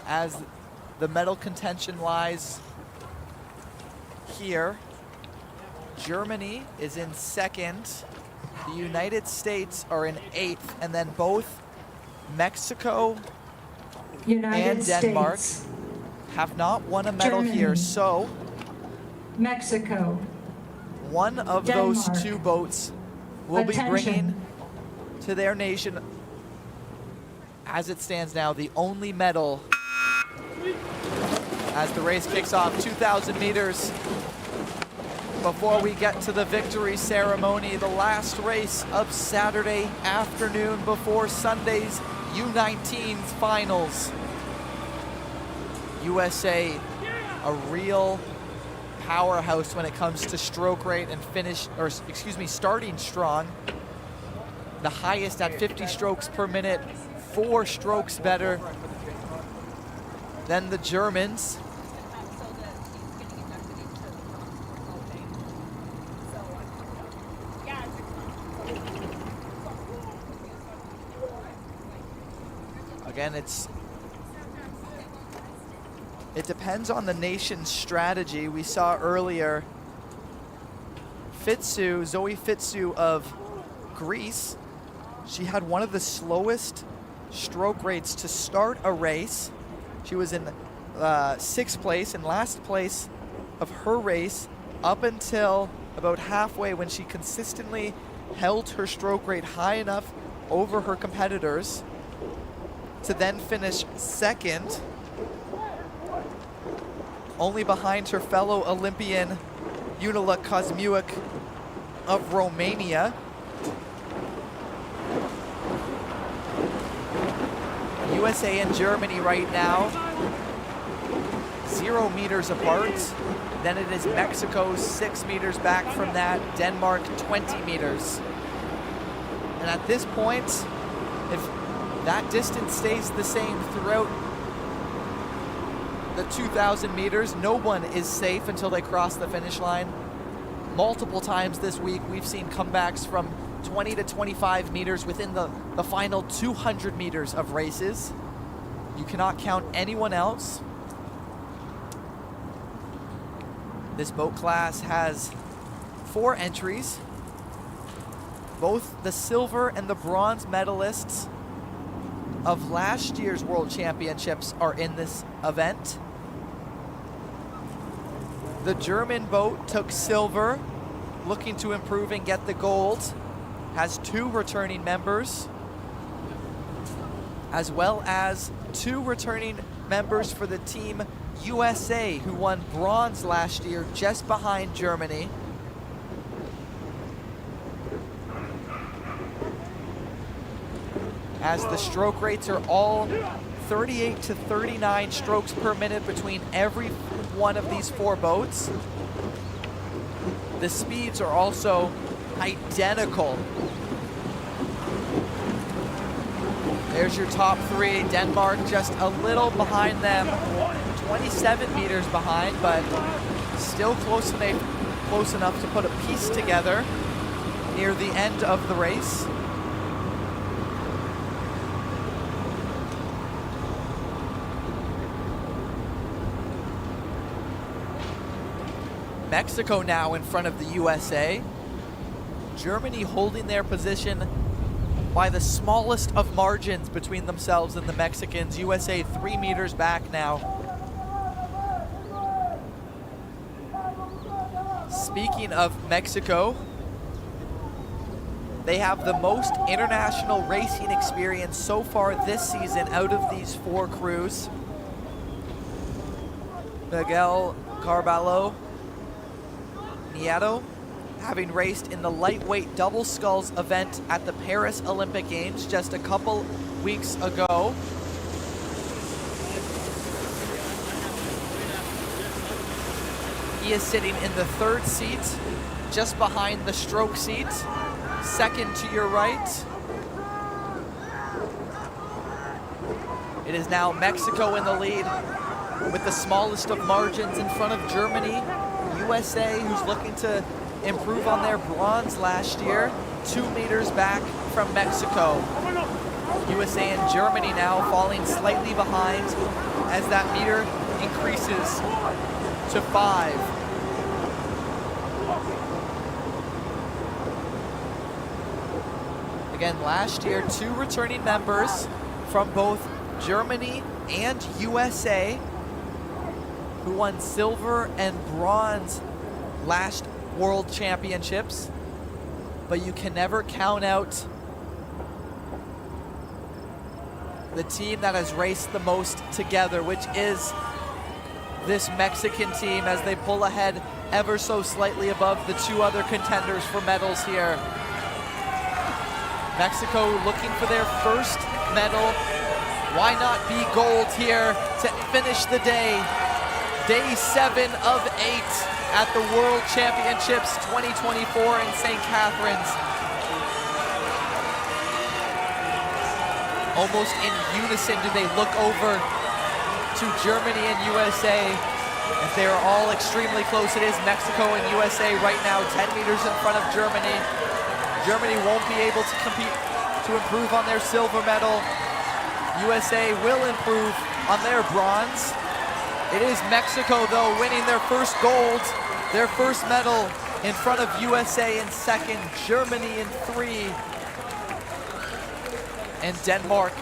As the medal contention lies here, Germany is in 2nd. The United States are in 8th, and then both Mexico and Denmark have not won a medal here. So Mexico, one of those 2 boats will be bringing to their nation, as it stands now, the only medal as the race kicks off. 2,000 meters before we get to the victory ceremony, the last race of Saturday afternoon before Sunday's U19s finals. USA, a real powerhouse when it comes to stroke rate and starting strong. The highest at 50 strokes per minute, 4 strokes better than the Germans. Again, it depends on the nation's strategy. We saw earlier Zoe Fitsu of Greece, she had one of the slowest stroke rates to start a race. She was in 6th place and last place of her race up until about halfway, when she consistently held her stroke rate high enough over her competitors to then finish second, only behind her fellow Olympian Junela Kuzmiuk of Romania. USA and Germany right now 0 meters apart. Then it is Mexico 6 meters back from that, Denmark 20 meters. And at this point, if that distance stays the same throughout the 2,000 meters, no one is safe until they cross the finish line. Multiple times this week, we've seen comebacks from 20 to 25 meters within the final 200 meters of races. You cannot count anyone else. This boat class has 4 entries. Both the silver and the bronze medalists of last year's World Championships are in this event. The German boat took silver, looking to improve and get the gold. Has 2 returning members, as well as 2 returning members for the team USA, who won bronze last year just behind Germany. As the stroke rates are all 38 to 39 strokes per minute between every one of these 4 boats. The speeds are also identical. There's your top 3. Denmark just a little behind them, 27 meters behind, but still close enough to put a piece together near the end of the race. Mexico now in front of the USA. Germany holding their position by the smallest of margins between themselves and the Mexicans. USA 3 meters back now. Speaking of Mexico, they have the most international racing experience so far this season out of these 4 crews. Miguel Carballo Nieto, having raced in the lightweight double sculls event at the Paris Olympic Games just a couple weeks ago. He is sitting in the 3rd seat, just behind the stroke seat, second to your right. It is now Mexico in the lead with the smallest of margins in front of Germany. USA, who's looking to improve on their bronze last year, 2 meters back from Mexico. USA and Germany now falling slightly behind as that meter increases to 5. Again, last year, 2 returning members from both Germany and USA who won silver and bronze last World Championships. But you can never count out the team that has raced the most together, which is this Mexican team, as they pull ahead ever so slightly above the 2 other contenders for medals here. Mexico looking for their first medal. Why not be gold here to finish the day? Day 7 of 8 at the World Championships 2024 in St. Catharines. Almost in unison do they look over to Germany and USA. As they are all extremely close, it is Mexico and USA right now 10 meters in front of Germany. Germany won't be able to compete to improve on their silver medal. USA will improve on their bronze. It is Mexico, though, winning their first gold, their first medal in front of USA in 2nd, Germany in 3, and Denmark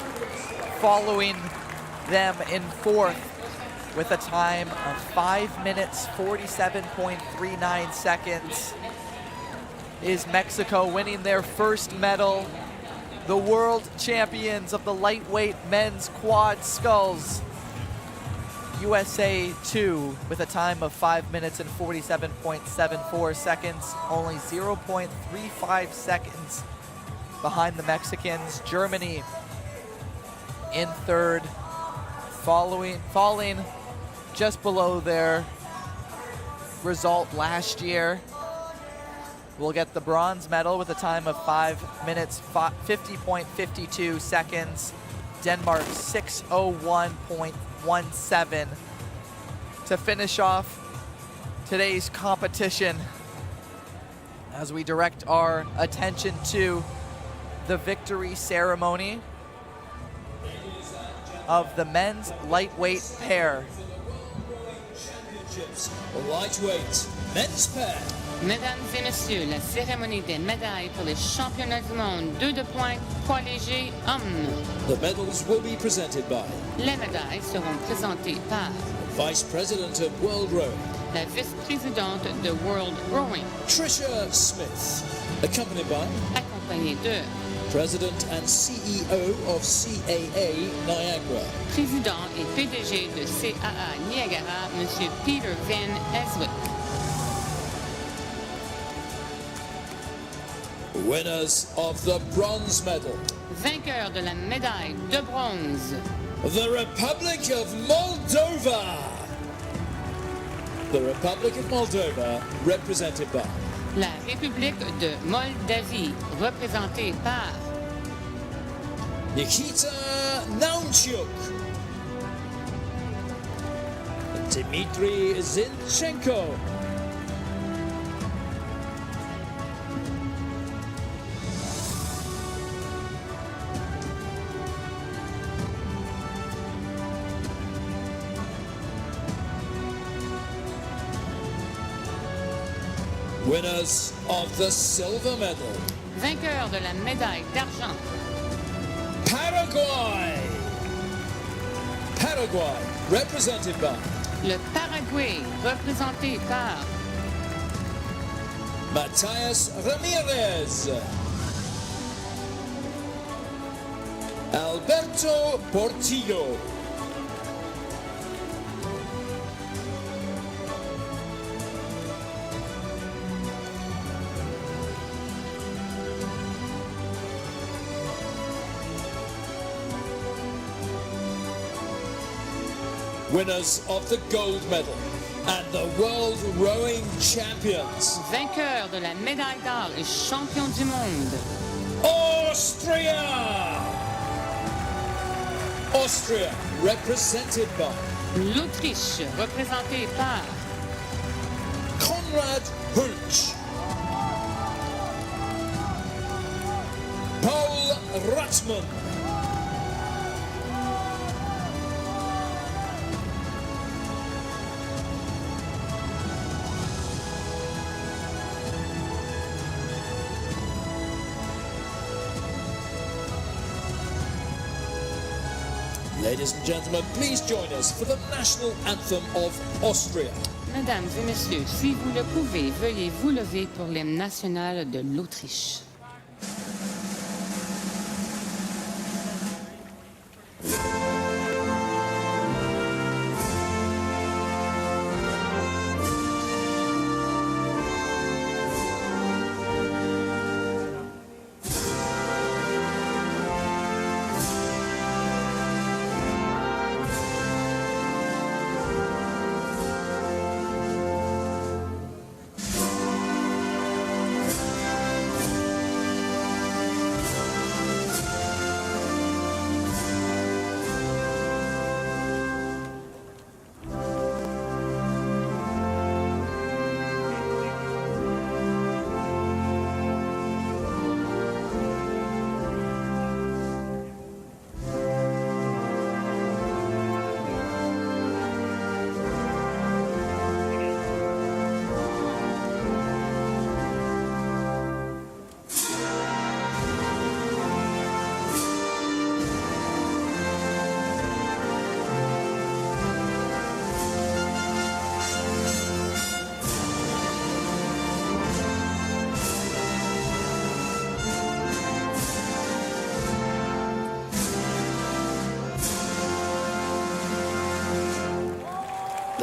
following them in 4th with a time of 5 minutes, 47.39 seconds. is Mexico, winning their first medal. The world champions of the lightweight men's quad sculls. USA 2 with a time of 5 minutes and 47.74 seconds, only 0.35 seconds behind the Mexicans. Germany in third, falling just below their result last year. Will get the bronze medal with a time of 5 minutes, 50.52 seconds. Denmark 6:01.17 to finish off today's competition as we direct our attention to the victory ceremony of the men's lightweight pair. Lightweight men's pair. Mesdames et messieurs, la cérémonie des médailles pour les championnats du monde 2 de pointe poids léger hommes. The medals will be presented by Les médailles seront présentées par Vice President of World Rowing, la vice-présidente de World Rowing, Tricia Smith, accompanied by accompagnée de President and CEO of CAA Niagara, président et PDG de CAA Niagara, M. Peter Van Eswick. winners of the bronze medal, Vainqueur de la médaille de bronze, the Republic of Moldova. The Republic of Moldova, represented by la République de Moldavie, représentée par Nikita Naunchuk, Dmitry Zinchenko, winners of the silver medal, vainqueur de la médaille d'argent, Paraguay. Paraguay, represented by le Paraguay, représenté par Matias Ramirez, Alberto Portillo, winners of the gold medal and the world rowing champions, vainqueur de la médaille d'or et champion du monde, Austria. Austria, represented by l'Autriche, représentée par Konrad Hulch, Paul Ratman, Ladies and gentlemen, please join us for the national anthem of Austria. Mesdames et messieurs, si vous le pouvez, veuillez vous lever pour l'hymne national de l'Autriche.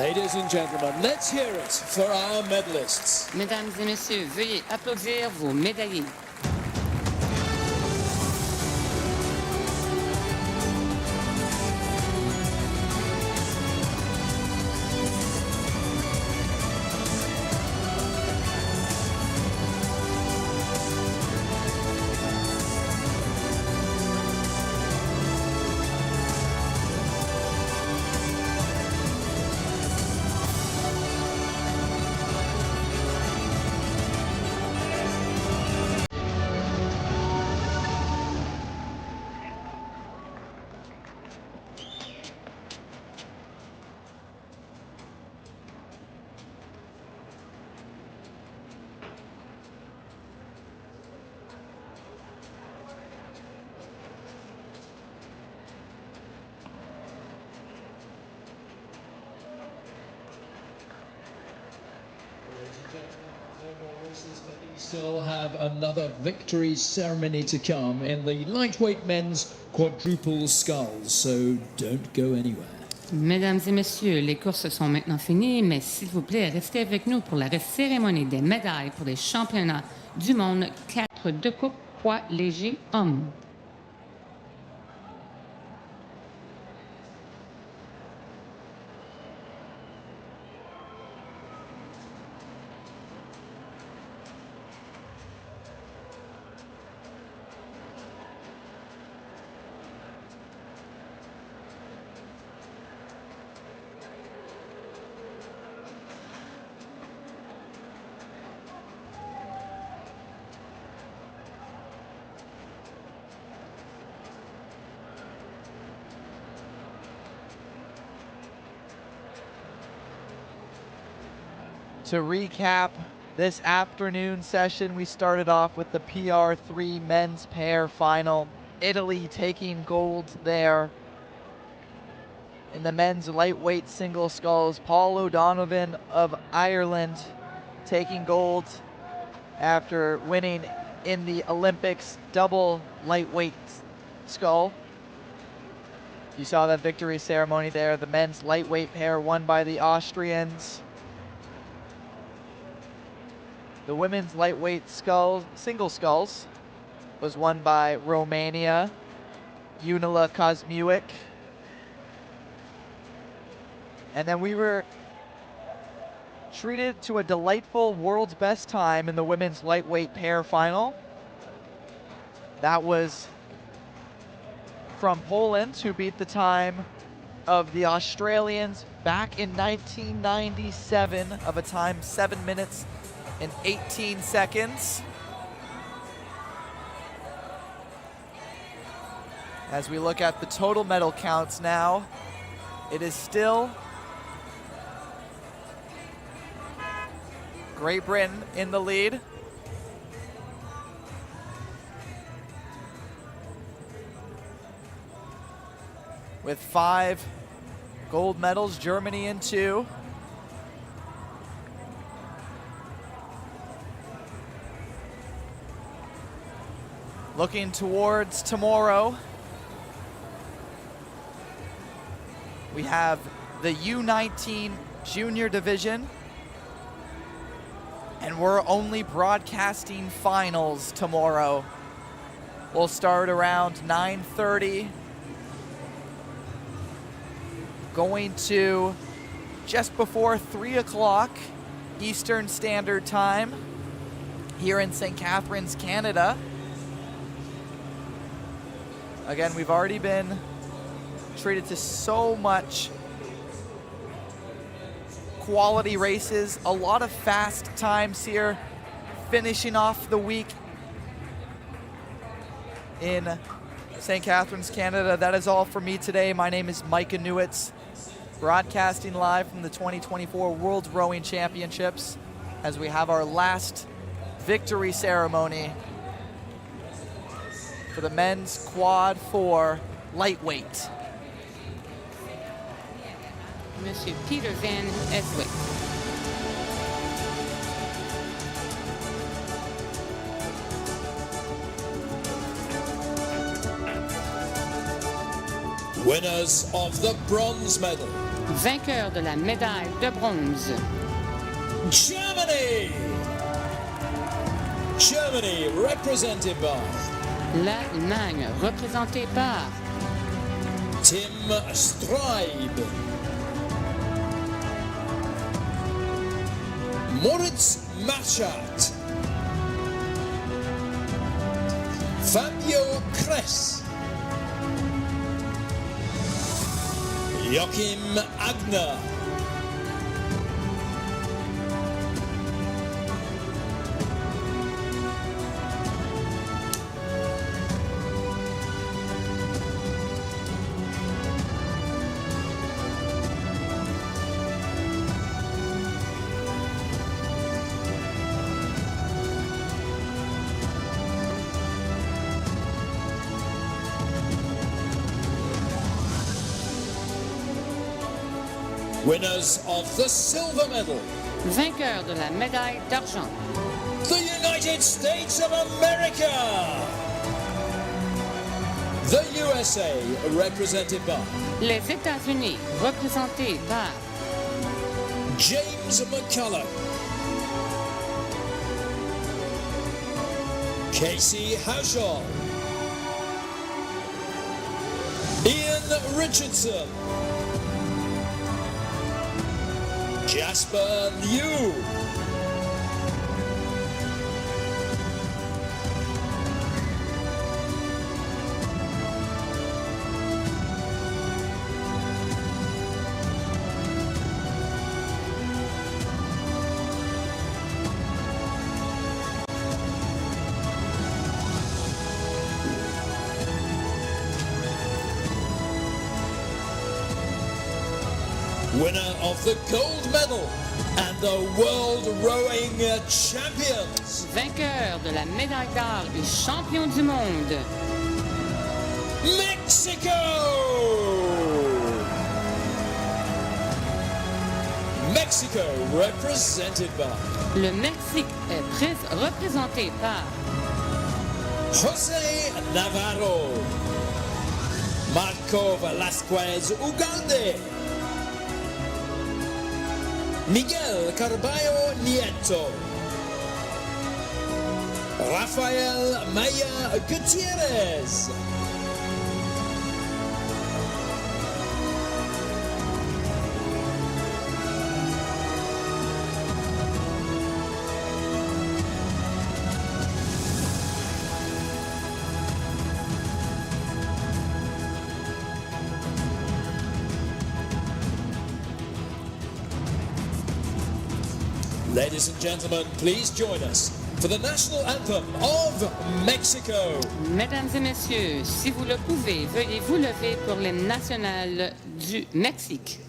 Ladies and gentlemen, let's hear it for our medalists. Mesdames et messieurs, veuillez applaudir vos médaillés. We still have another victory ceremony to come in the lightweight men's quadruple sculls, so don't go anywhere. Mesdames et messieurs, les courses sont maintenant finies, mais s'il vous plaît, restez avec nous pour la cérémonie des médailles pour les championnats du monde 4 de coupe poids léger hommes. To recap this afternoon session, we started off with the PR3 men's pair final. Italy taking gold there. In the men's lightweight single sculls, Paul O'Donovan of Ireland taking gold after winning in the Olympics double lightweight scull. You saw that victory ceremony there. The men's lightweight pair won by the Austrians. The women's lightweight single sculls was won by Romania, Unila Kosmiuk. And then we were treated to a delightful world's best time in the women's lightweight pair final. That was from Poland, who beat the time of the Australians back in 1997 of a time 7 minutes and 18 seconds. As we look at the total medal counts now, it is still Great Britain in the lead. With 5 gold medals, Germany in 2. Looking towards tomorrow, we have the U19 junior division, and we're only broadcasting finals tomorrow. We'll start around 9:30, going to just before 3 o'clock Eastern Standard Time here in St Catharines, Canada. Again, we've already been treated to so much quality races, a lot of fast times here, finishing off the week in St. Catharines, Canada. That is all for me today. My name is Micah Newitz, broadcasting live from the 2024 World Rowing Championships as we have our last victory ceremony for the men's quad 4 lightweight. Monsieur Peter Van Eswick. Winners of the bronze medal, Vainqueur de la médaille de bronze. Germany! Germany, represented by L'Allemagne, représentée par Tim Strybe, Moritz Marchart, Fabio Kress, Joachim Agner, winners of the silver medal, vainqueur de la médaille d'argent. the United States of America, the USA, represented by Les États-Unis, représentés par James McCullough, Casey Hauschel, Ian Richardson, Jasper Liu, winner of the gold medal and the World Rowing Champions, vainqueur de la médaille d'or et champion du monde. Mexico! Mexico, represented by Le Mexique est représenté par José Navarro, Marco Velasquez Ugalde, Miguel Carballo Nieto, Rafael Maya Gutierrez, Ladies and gentlemen, please join us for the national anthem of Mexico. Mesdames et messieurs, si vous le pouvez, veuillez vous lever pour l'hymne national du Mexique.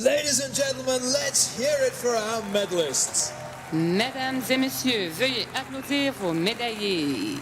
Ladies and gentlemen, let's hear it for our medalists. Mesdames et messieurs, veuillez applaudir vos médaillés.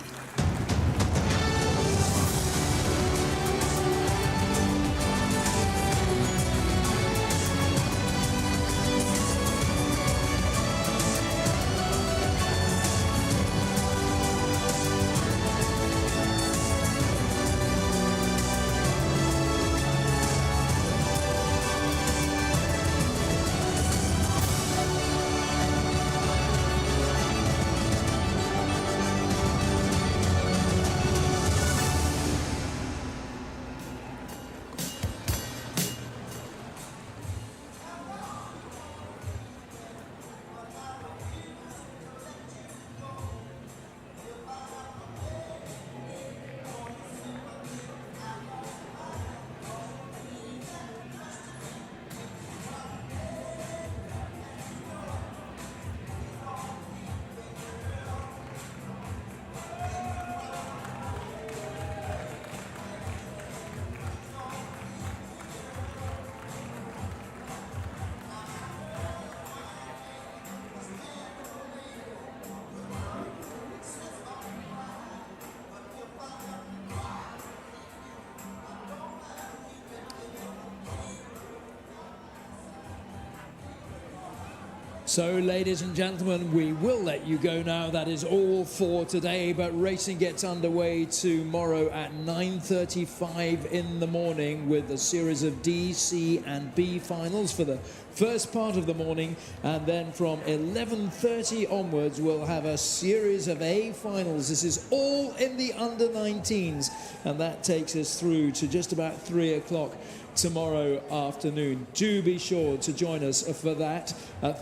So, ladies and gentlemen, we will let you go now. That is all for today, but racing gets underway tomorrow at 9:35 in the morning with a series of D, C and B finals for the first part of the morning, and then from 11:30 onwards we'll have a series of A finals. This is all in the under-19s, and that takes us through to just about 3 o'clock tomorrow afternoon. Do be sure to join us for that.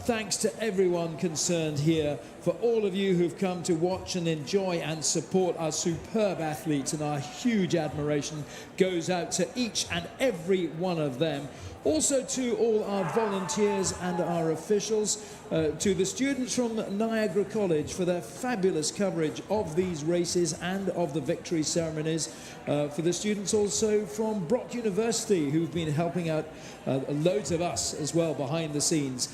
Thanks to everyone concerned here, for all of you who've come to watch and enjoy and support our superb athletes, and our huge admiration goes out to each and every one of them. Also to all our volunteers and our officials, to the students from Niagara College for their fabulous coverage of these races and of the victory ceremonies, for the students also from Brock University who've been helping out loads of us as well behind the scenes.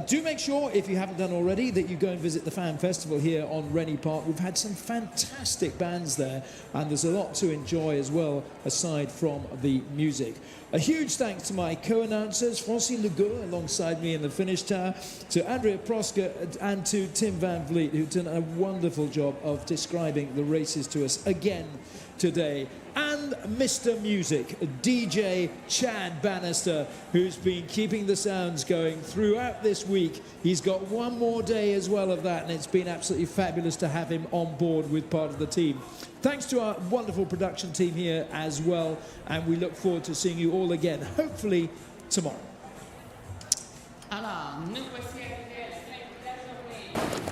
Do make sure, if you haven't done already, that you go and visit the Fan Festival here on Rennie Park. We've had some fantastic bands there, and there's a lot to enjoy as well, aside from the music. A huge thanks to my co-announcers, Francine Legault alongside me in the finish tower, to Andrea Proska and to Tim Van Vliet, who've done a wonderful job of describing the races to us again today. And Mr. Music, DJ Chad Bannister, who's been keeping the sounds going throughout this week. He's got one more day as well of that, and it's been absolutely fabulous to have him on board with part of the team. Thanks to our wonderful production team here as well, and we look forward to seeing you all again, hopefully tomorrow. Alors, nous voici arrivés à la fin de la journée.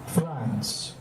France.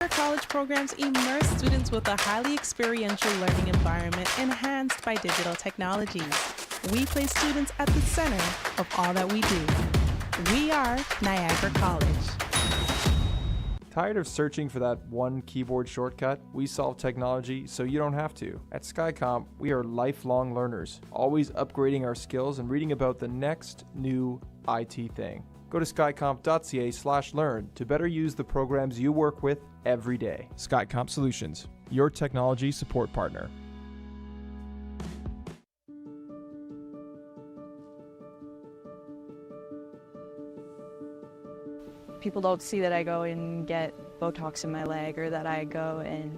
Our college programs immerse students with a highly experiential learning environment enhanced by digital technologies. We place students at the center of all that we do. We are Niagara College. Tired of searching for that one keyboard shortcut? We solve technology so you don't have to. At SkyComp, we are lifelong learners, always upgrading our skills and reading about the next new IT thing. Go to skycomp.ca/learn to better use the programs you work with every day. SkyComp Solutions, your technology support partner. People don't see that I go and get Botox in my leg, or that I go and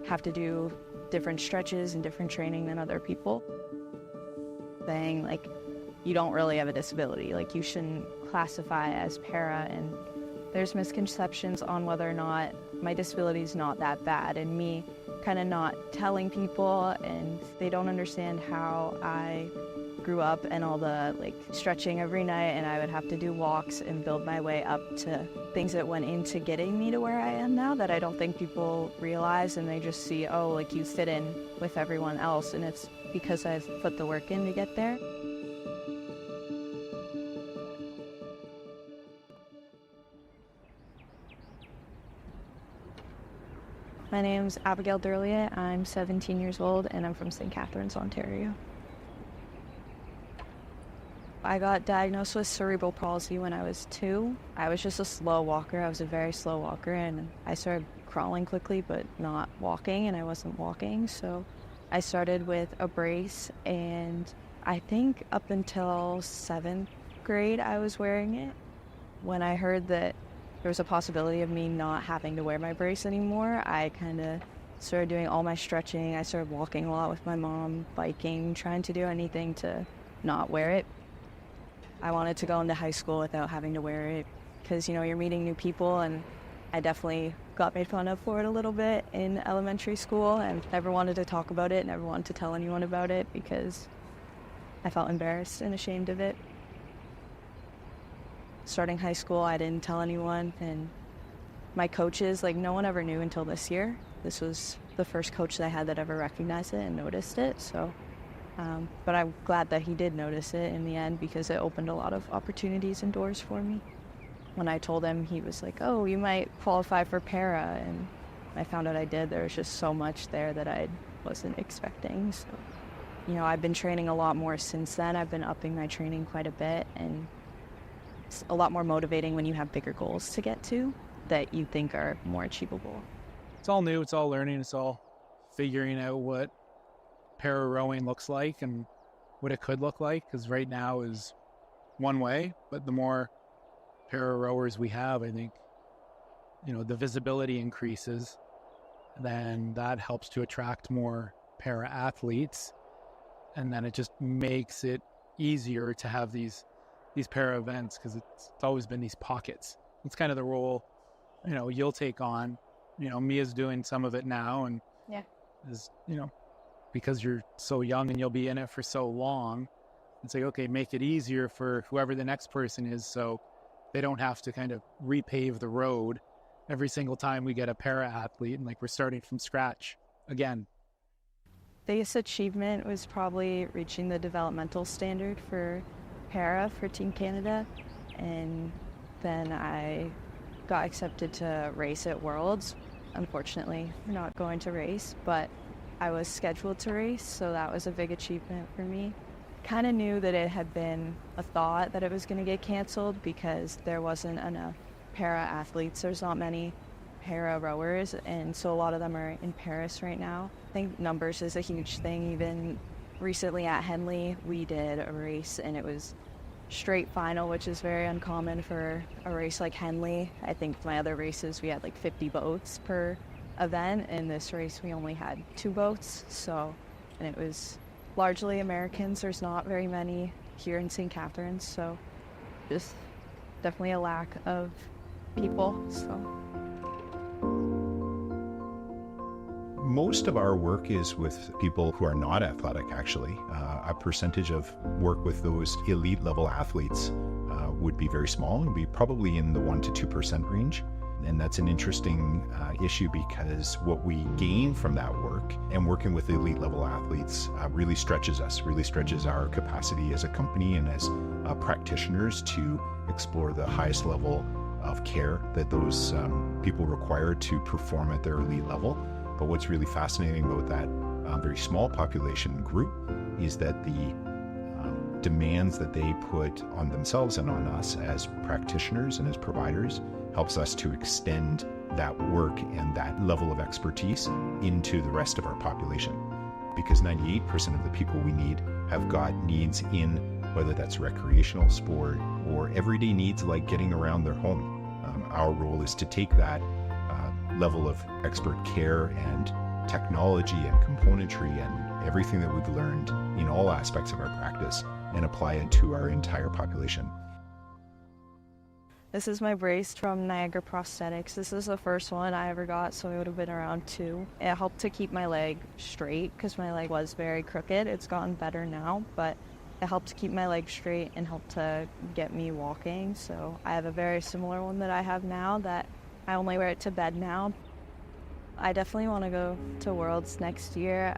have to do different stretches and different training than other people. Saying, like, you don't really have a disability, like, you shouldn't classify as para, and there's misconceptions on whether or not my disability is not that bad, and me kind of not telling people, and they don't understand how I grew up and all the stretching every night, and I would have to do walks and build my way up to things that went into getting me to where I am now that I don't think people realize, and they just see, oh, like, you fit in with everyone else, and it's because I've put the work in to get there. My name's Abigail Durliet. I'm 17 years old, and I'm from St Catharines, Ontario. I got diagnosed with cerebral palsy when I was 2. I was just a slow walker. I was a very slow walker, and I started crawling quickly but not walking, and I wasn't walking. So I started with a brace, and I think up until 7th grade I was wearing it. When I heard that there was a possibility of me not having to wear my brace anymore, I kind of started doing all my stretching. I started walking a lot with my mom, biking, trying to do anything to not wear it. I wanted to go into high school without having to wear it because, you're meeting new people, and I definitely got made fun of for it a little bit in elementary school, and never wanted to talk about it, never wanted to tell anyone about it because I felt embarrassed and ashamed of it. Starting high school, I didn't tell anyone, and my coaches, no one ever knew until this year. This was the first coach that I had that ever recognized it and noticed it, so. But I'm glad that he did notice it in the end because it opened a lot of opportunities and doors for me. When I told him, he was like, oh, you might qualify for para, and I found out I did. There was just so much there that I wasn't expecting. So, I've been training a lot more since then. I've been upping my training quite a bit, and it's a lot more motivating when you have bigger goals to get to that you think are more achievable. It's all new, it's all learning, it's all figuring out what para rowing looks like and what it could look like, because right now is one way, but the more para rowers we have, I think, the visibility increases, then that helps to attract more para athletes, and then it just makes it easier to have these para events, because it's always been these pockets. It's kind of the role you'll take on. Mia's doing some of it now, and yeah, is because you're so young and you'll be in it for so long, it's like, okay, make it easier for whoever the next person is, so they don't have to kind of repave the road every single time we get a para athlete, and we're starting from scratch again. Biggest achievement was probably reaching the developmental standard for para for Team Canada, and then I got accepted to race at Worlds. Unfortunately, not going to race, but I was scheduled to race, so that was a big achievement for me. Kind of knew that it had been a thought that it was going to get canceled because there wasn't enough para athletes. There's not many para rowers, and so a lot of them are in Paris right now. I think numbers is a huge thing. Even recently at Henley, we did a race, and it was straight final, which is very uncommon for a race like Henley. I think my other races, we had 50 boats per event. In this race, we only had 2 boats, and it was largely Americans. There's not very many here in St Catharines, so just definitely a lack of people. Most of our work is with people who are not athletic, actually. A percentage of work with those elite level athletes would be very small and would be probably in the 1% to 2% range. And that's an interesting issue because what we gain from that work and working with elite level athletes really stretches us, really stretches our capacity as a company and as practitioners to explore the highest level of care that those people require to perform at their elite level. But what's really fascinating about that very small population group is that the demands that they put on themselves and on us as practitioners and as providers helps us to extend that work and that level of expertise into the rest of our population. Because 98% of the people we need have got needs in whether that's recreational sport or everyday needs like getting around their home. Our role is to take that level of expert care and technology and componentry and everything that we've learned in all aspects of our practice and apply it to our entire population. This is my brace from Niagara Prosthetics. This is the first one I ever got, so it would have been around 2. It helped to keep my leg straight because my leg was very crooked. It's gotten better now, but it helped to keep my leg straight and helped to get me walking. So I have a very similar one that I have now that I only wear it to bed now. I definitely want to go to Worlds next year.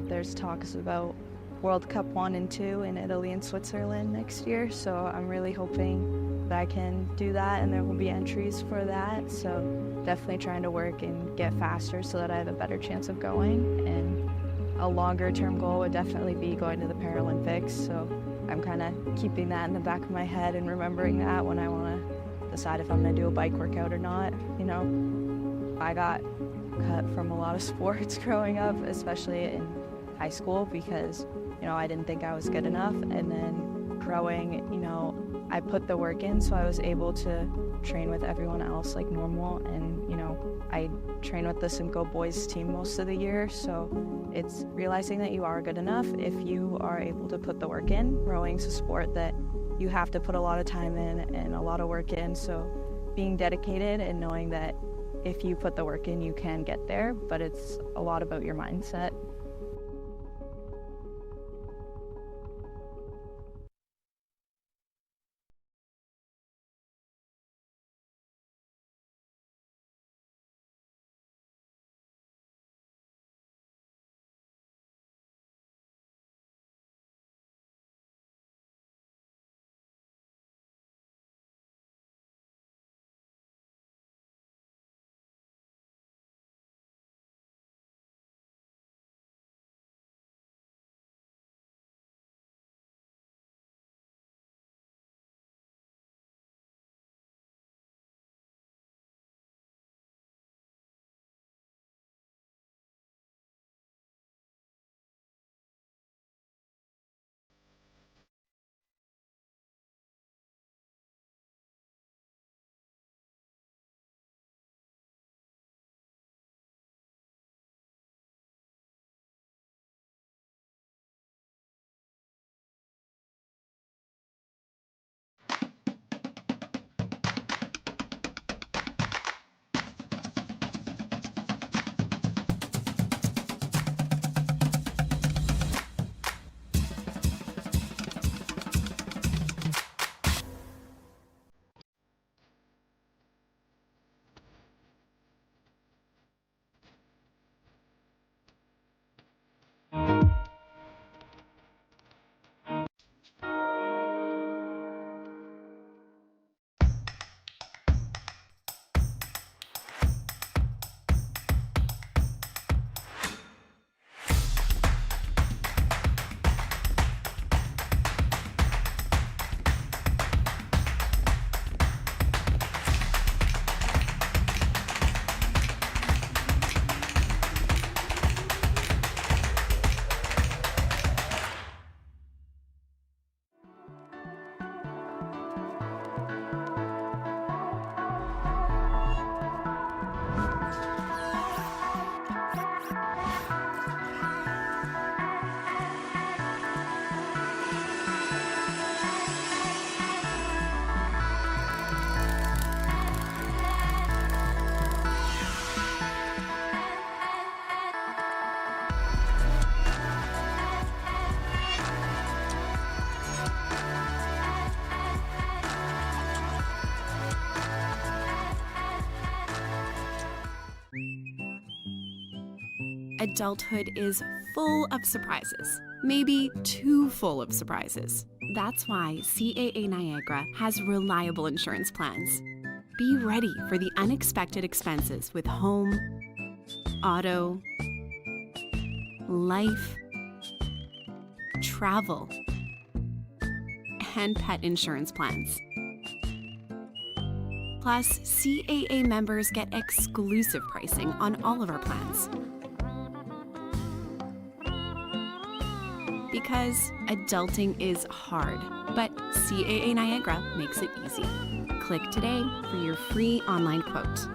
There's talks about World Cup 1 and 2 in Italy and Switzerland next year, so I'm really hoping that I can do that and there will be entries for that. So definitely trying to work and get faster so that I have a better chance of going. And a longer term goal would definitely be going to the Paralympics, so I'm kind of keeping that in the back of my head and remembering that when I want to decide if I'm going to do a bike workout or not. You know, I got cut from a lot of sports growing up, especially in high school, because you know I didn't think I was good enough, and then growing, you know, I put the work in, so I was able to train with everyone else like normal. And you know, I train with the Simcoe boys team most of the year, so it's realizing that you are good enough if you are able to put the work in. Rowing's a sport that you have to put a lot of time in and a lot of work in, so being dedicated and knowing that if you put the work in, you can get there, but it's a lot about your mindset. adulthood is full of surprises, maybe too full of surprises. That's why CAA Niagara has reliable insurance plans. Be ready for the unexpected expenses with home, auto, life, travel, and pet insurance plans. Plus, CAA members get exclusive pricing on all of our plans. Because adulting is hard, but CAA Niagara makes it easy. Click today for your free online quote.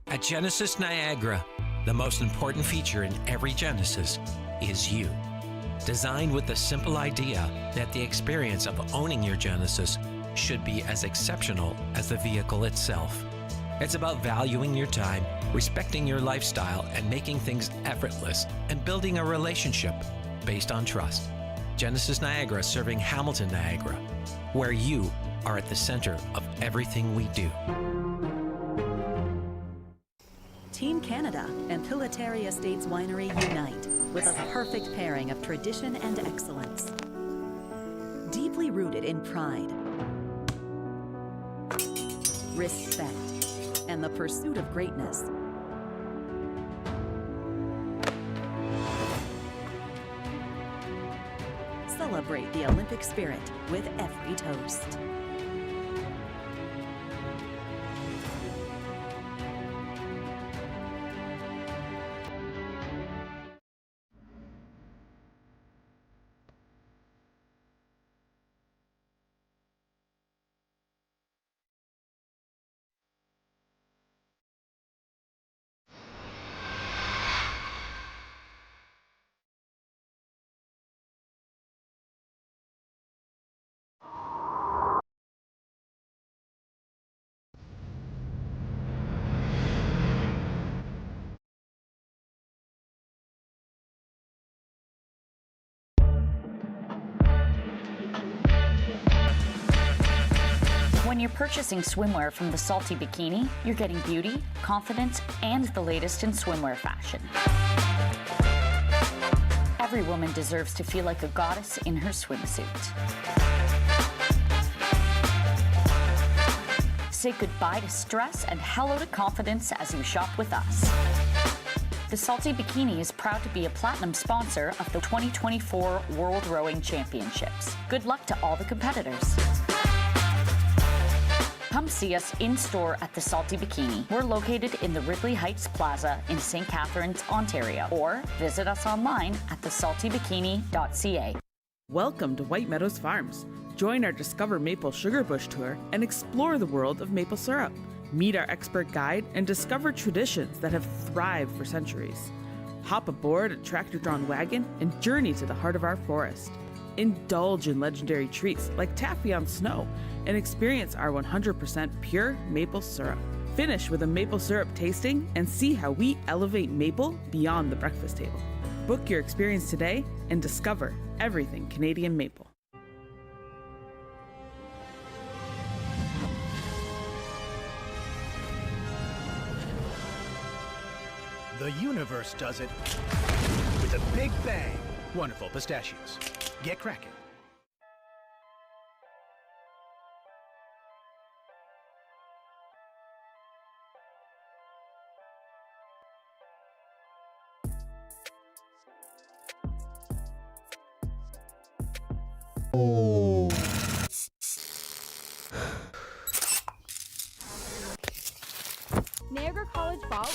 At Genesis Niagara, the most important feature in every Genesis is you. Designed with the simple idea that the experience of owning your Genesis should be as exceptional as the vehicle itself. It's about valuing your time, respecting your lifestyle, and making things effortless, and building a relationship based on trust. Genesis Niagara serving Hamilton, Niagara, where you are at the center of everything we do. Team Canada and Pilataria Estates Winery unite with a perfect pairing of tradition and excellence. Deeply rooted in pride, respect, and the pursuit of greatness. Celebrate the Olympic spirit with every toast. When you're purchasing swimwear from the Salty Bikini, you're getting beauty, confidence, and the latest in swimwear fashion. Every woman deserves to feel like a goddess in her swimsuit. Say goodbye to stress and hello to confidence as you shop with us. The Salty Bikini is proud to be a platinum sponsor of the 2024 World Rowing Championships. Good luck to all the competitors. Come see us in-store at the Salty Bikini. We're located in the Ridley Heights Plaza in St Catharines, Ontario. Or visit us online at thesaltybikini.ca. Welcome to White Meadows Farms. Join our Discover Maple Sugar Bush tour and explore the world of maple syrup. Meet our expert guide and discover traditions that have thrived for centuries. Hop aboard a tractor-drawn wagon and journey to the heart of our forest. Indulge in legendary treats like taffy on snow and experience our 100% pure maple syrup. Finish with a maple syrup tasting and see how we elevate maple beyond the breakfast table. Book your experience today and discover everything Canadian maple. The universe does it with a big bang. Wonderful pistachios. Get cracking. Niagara College Ball.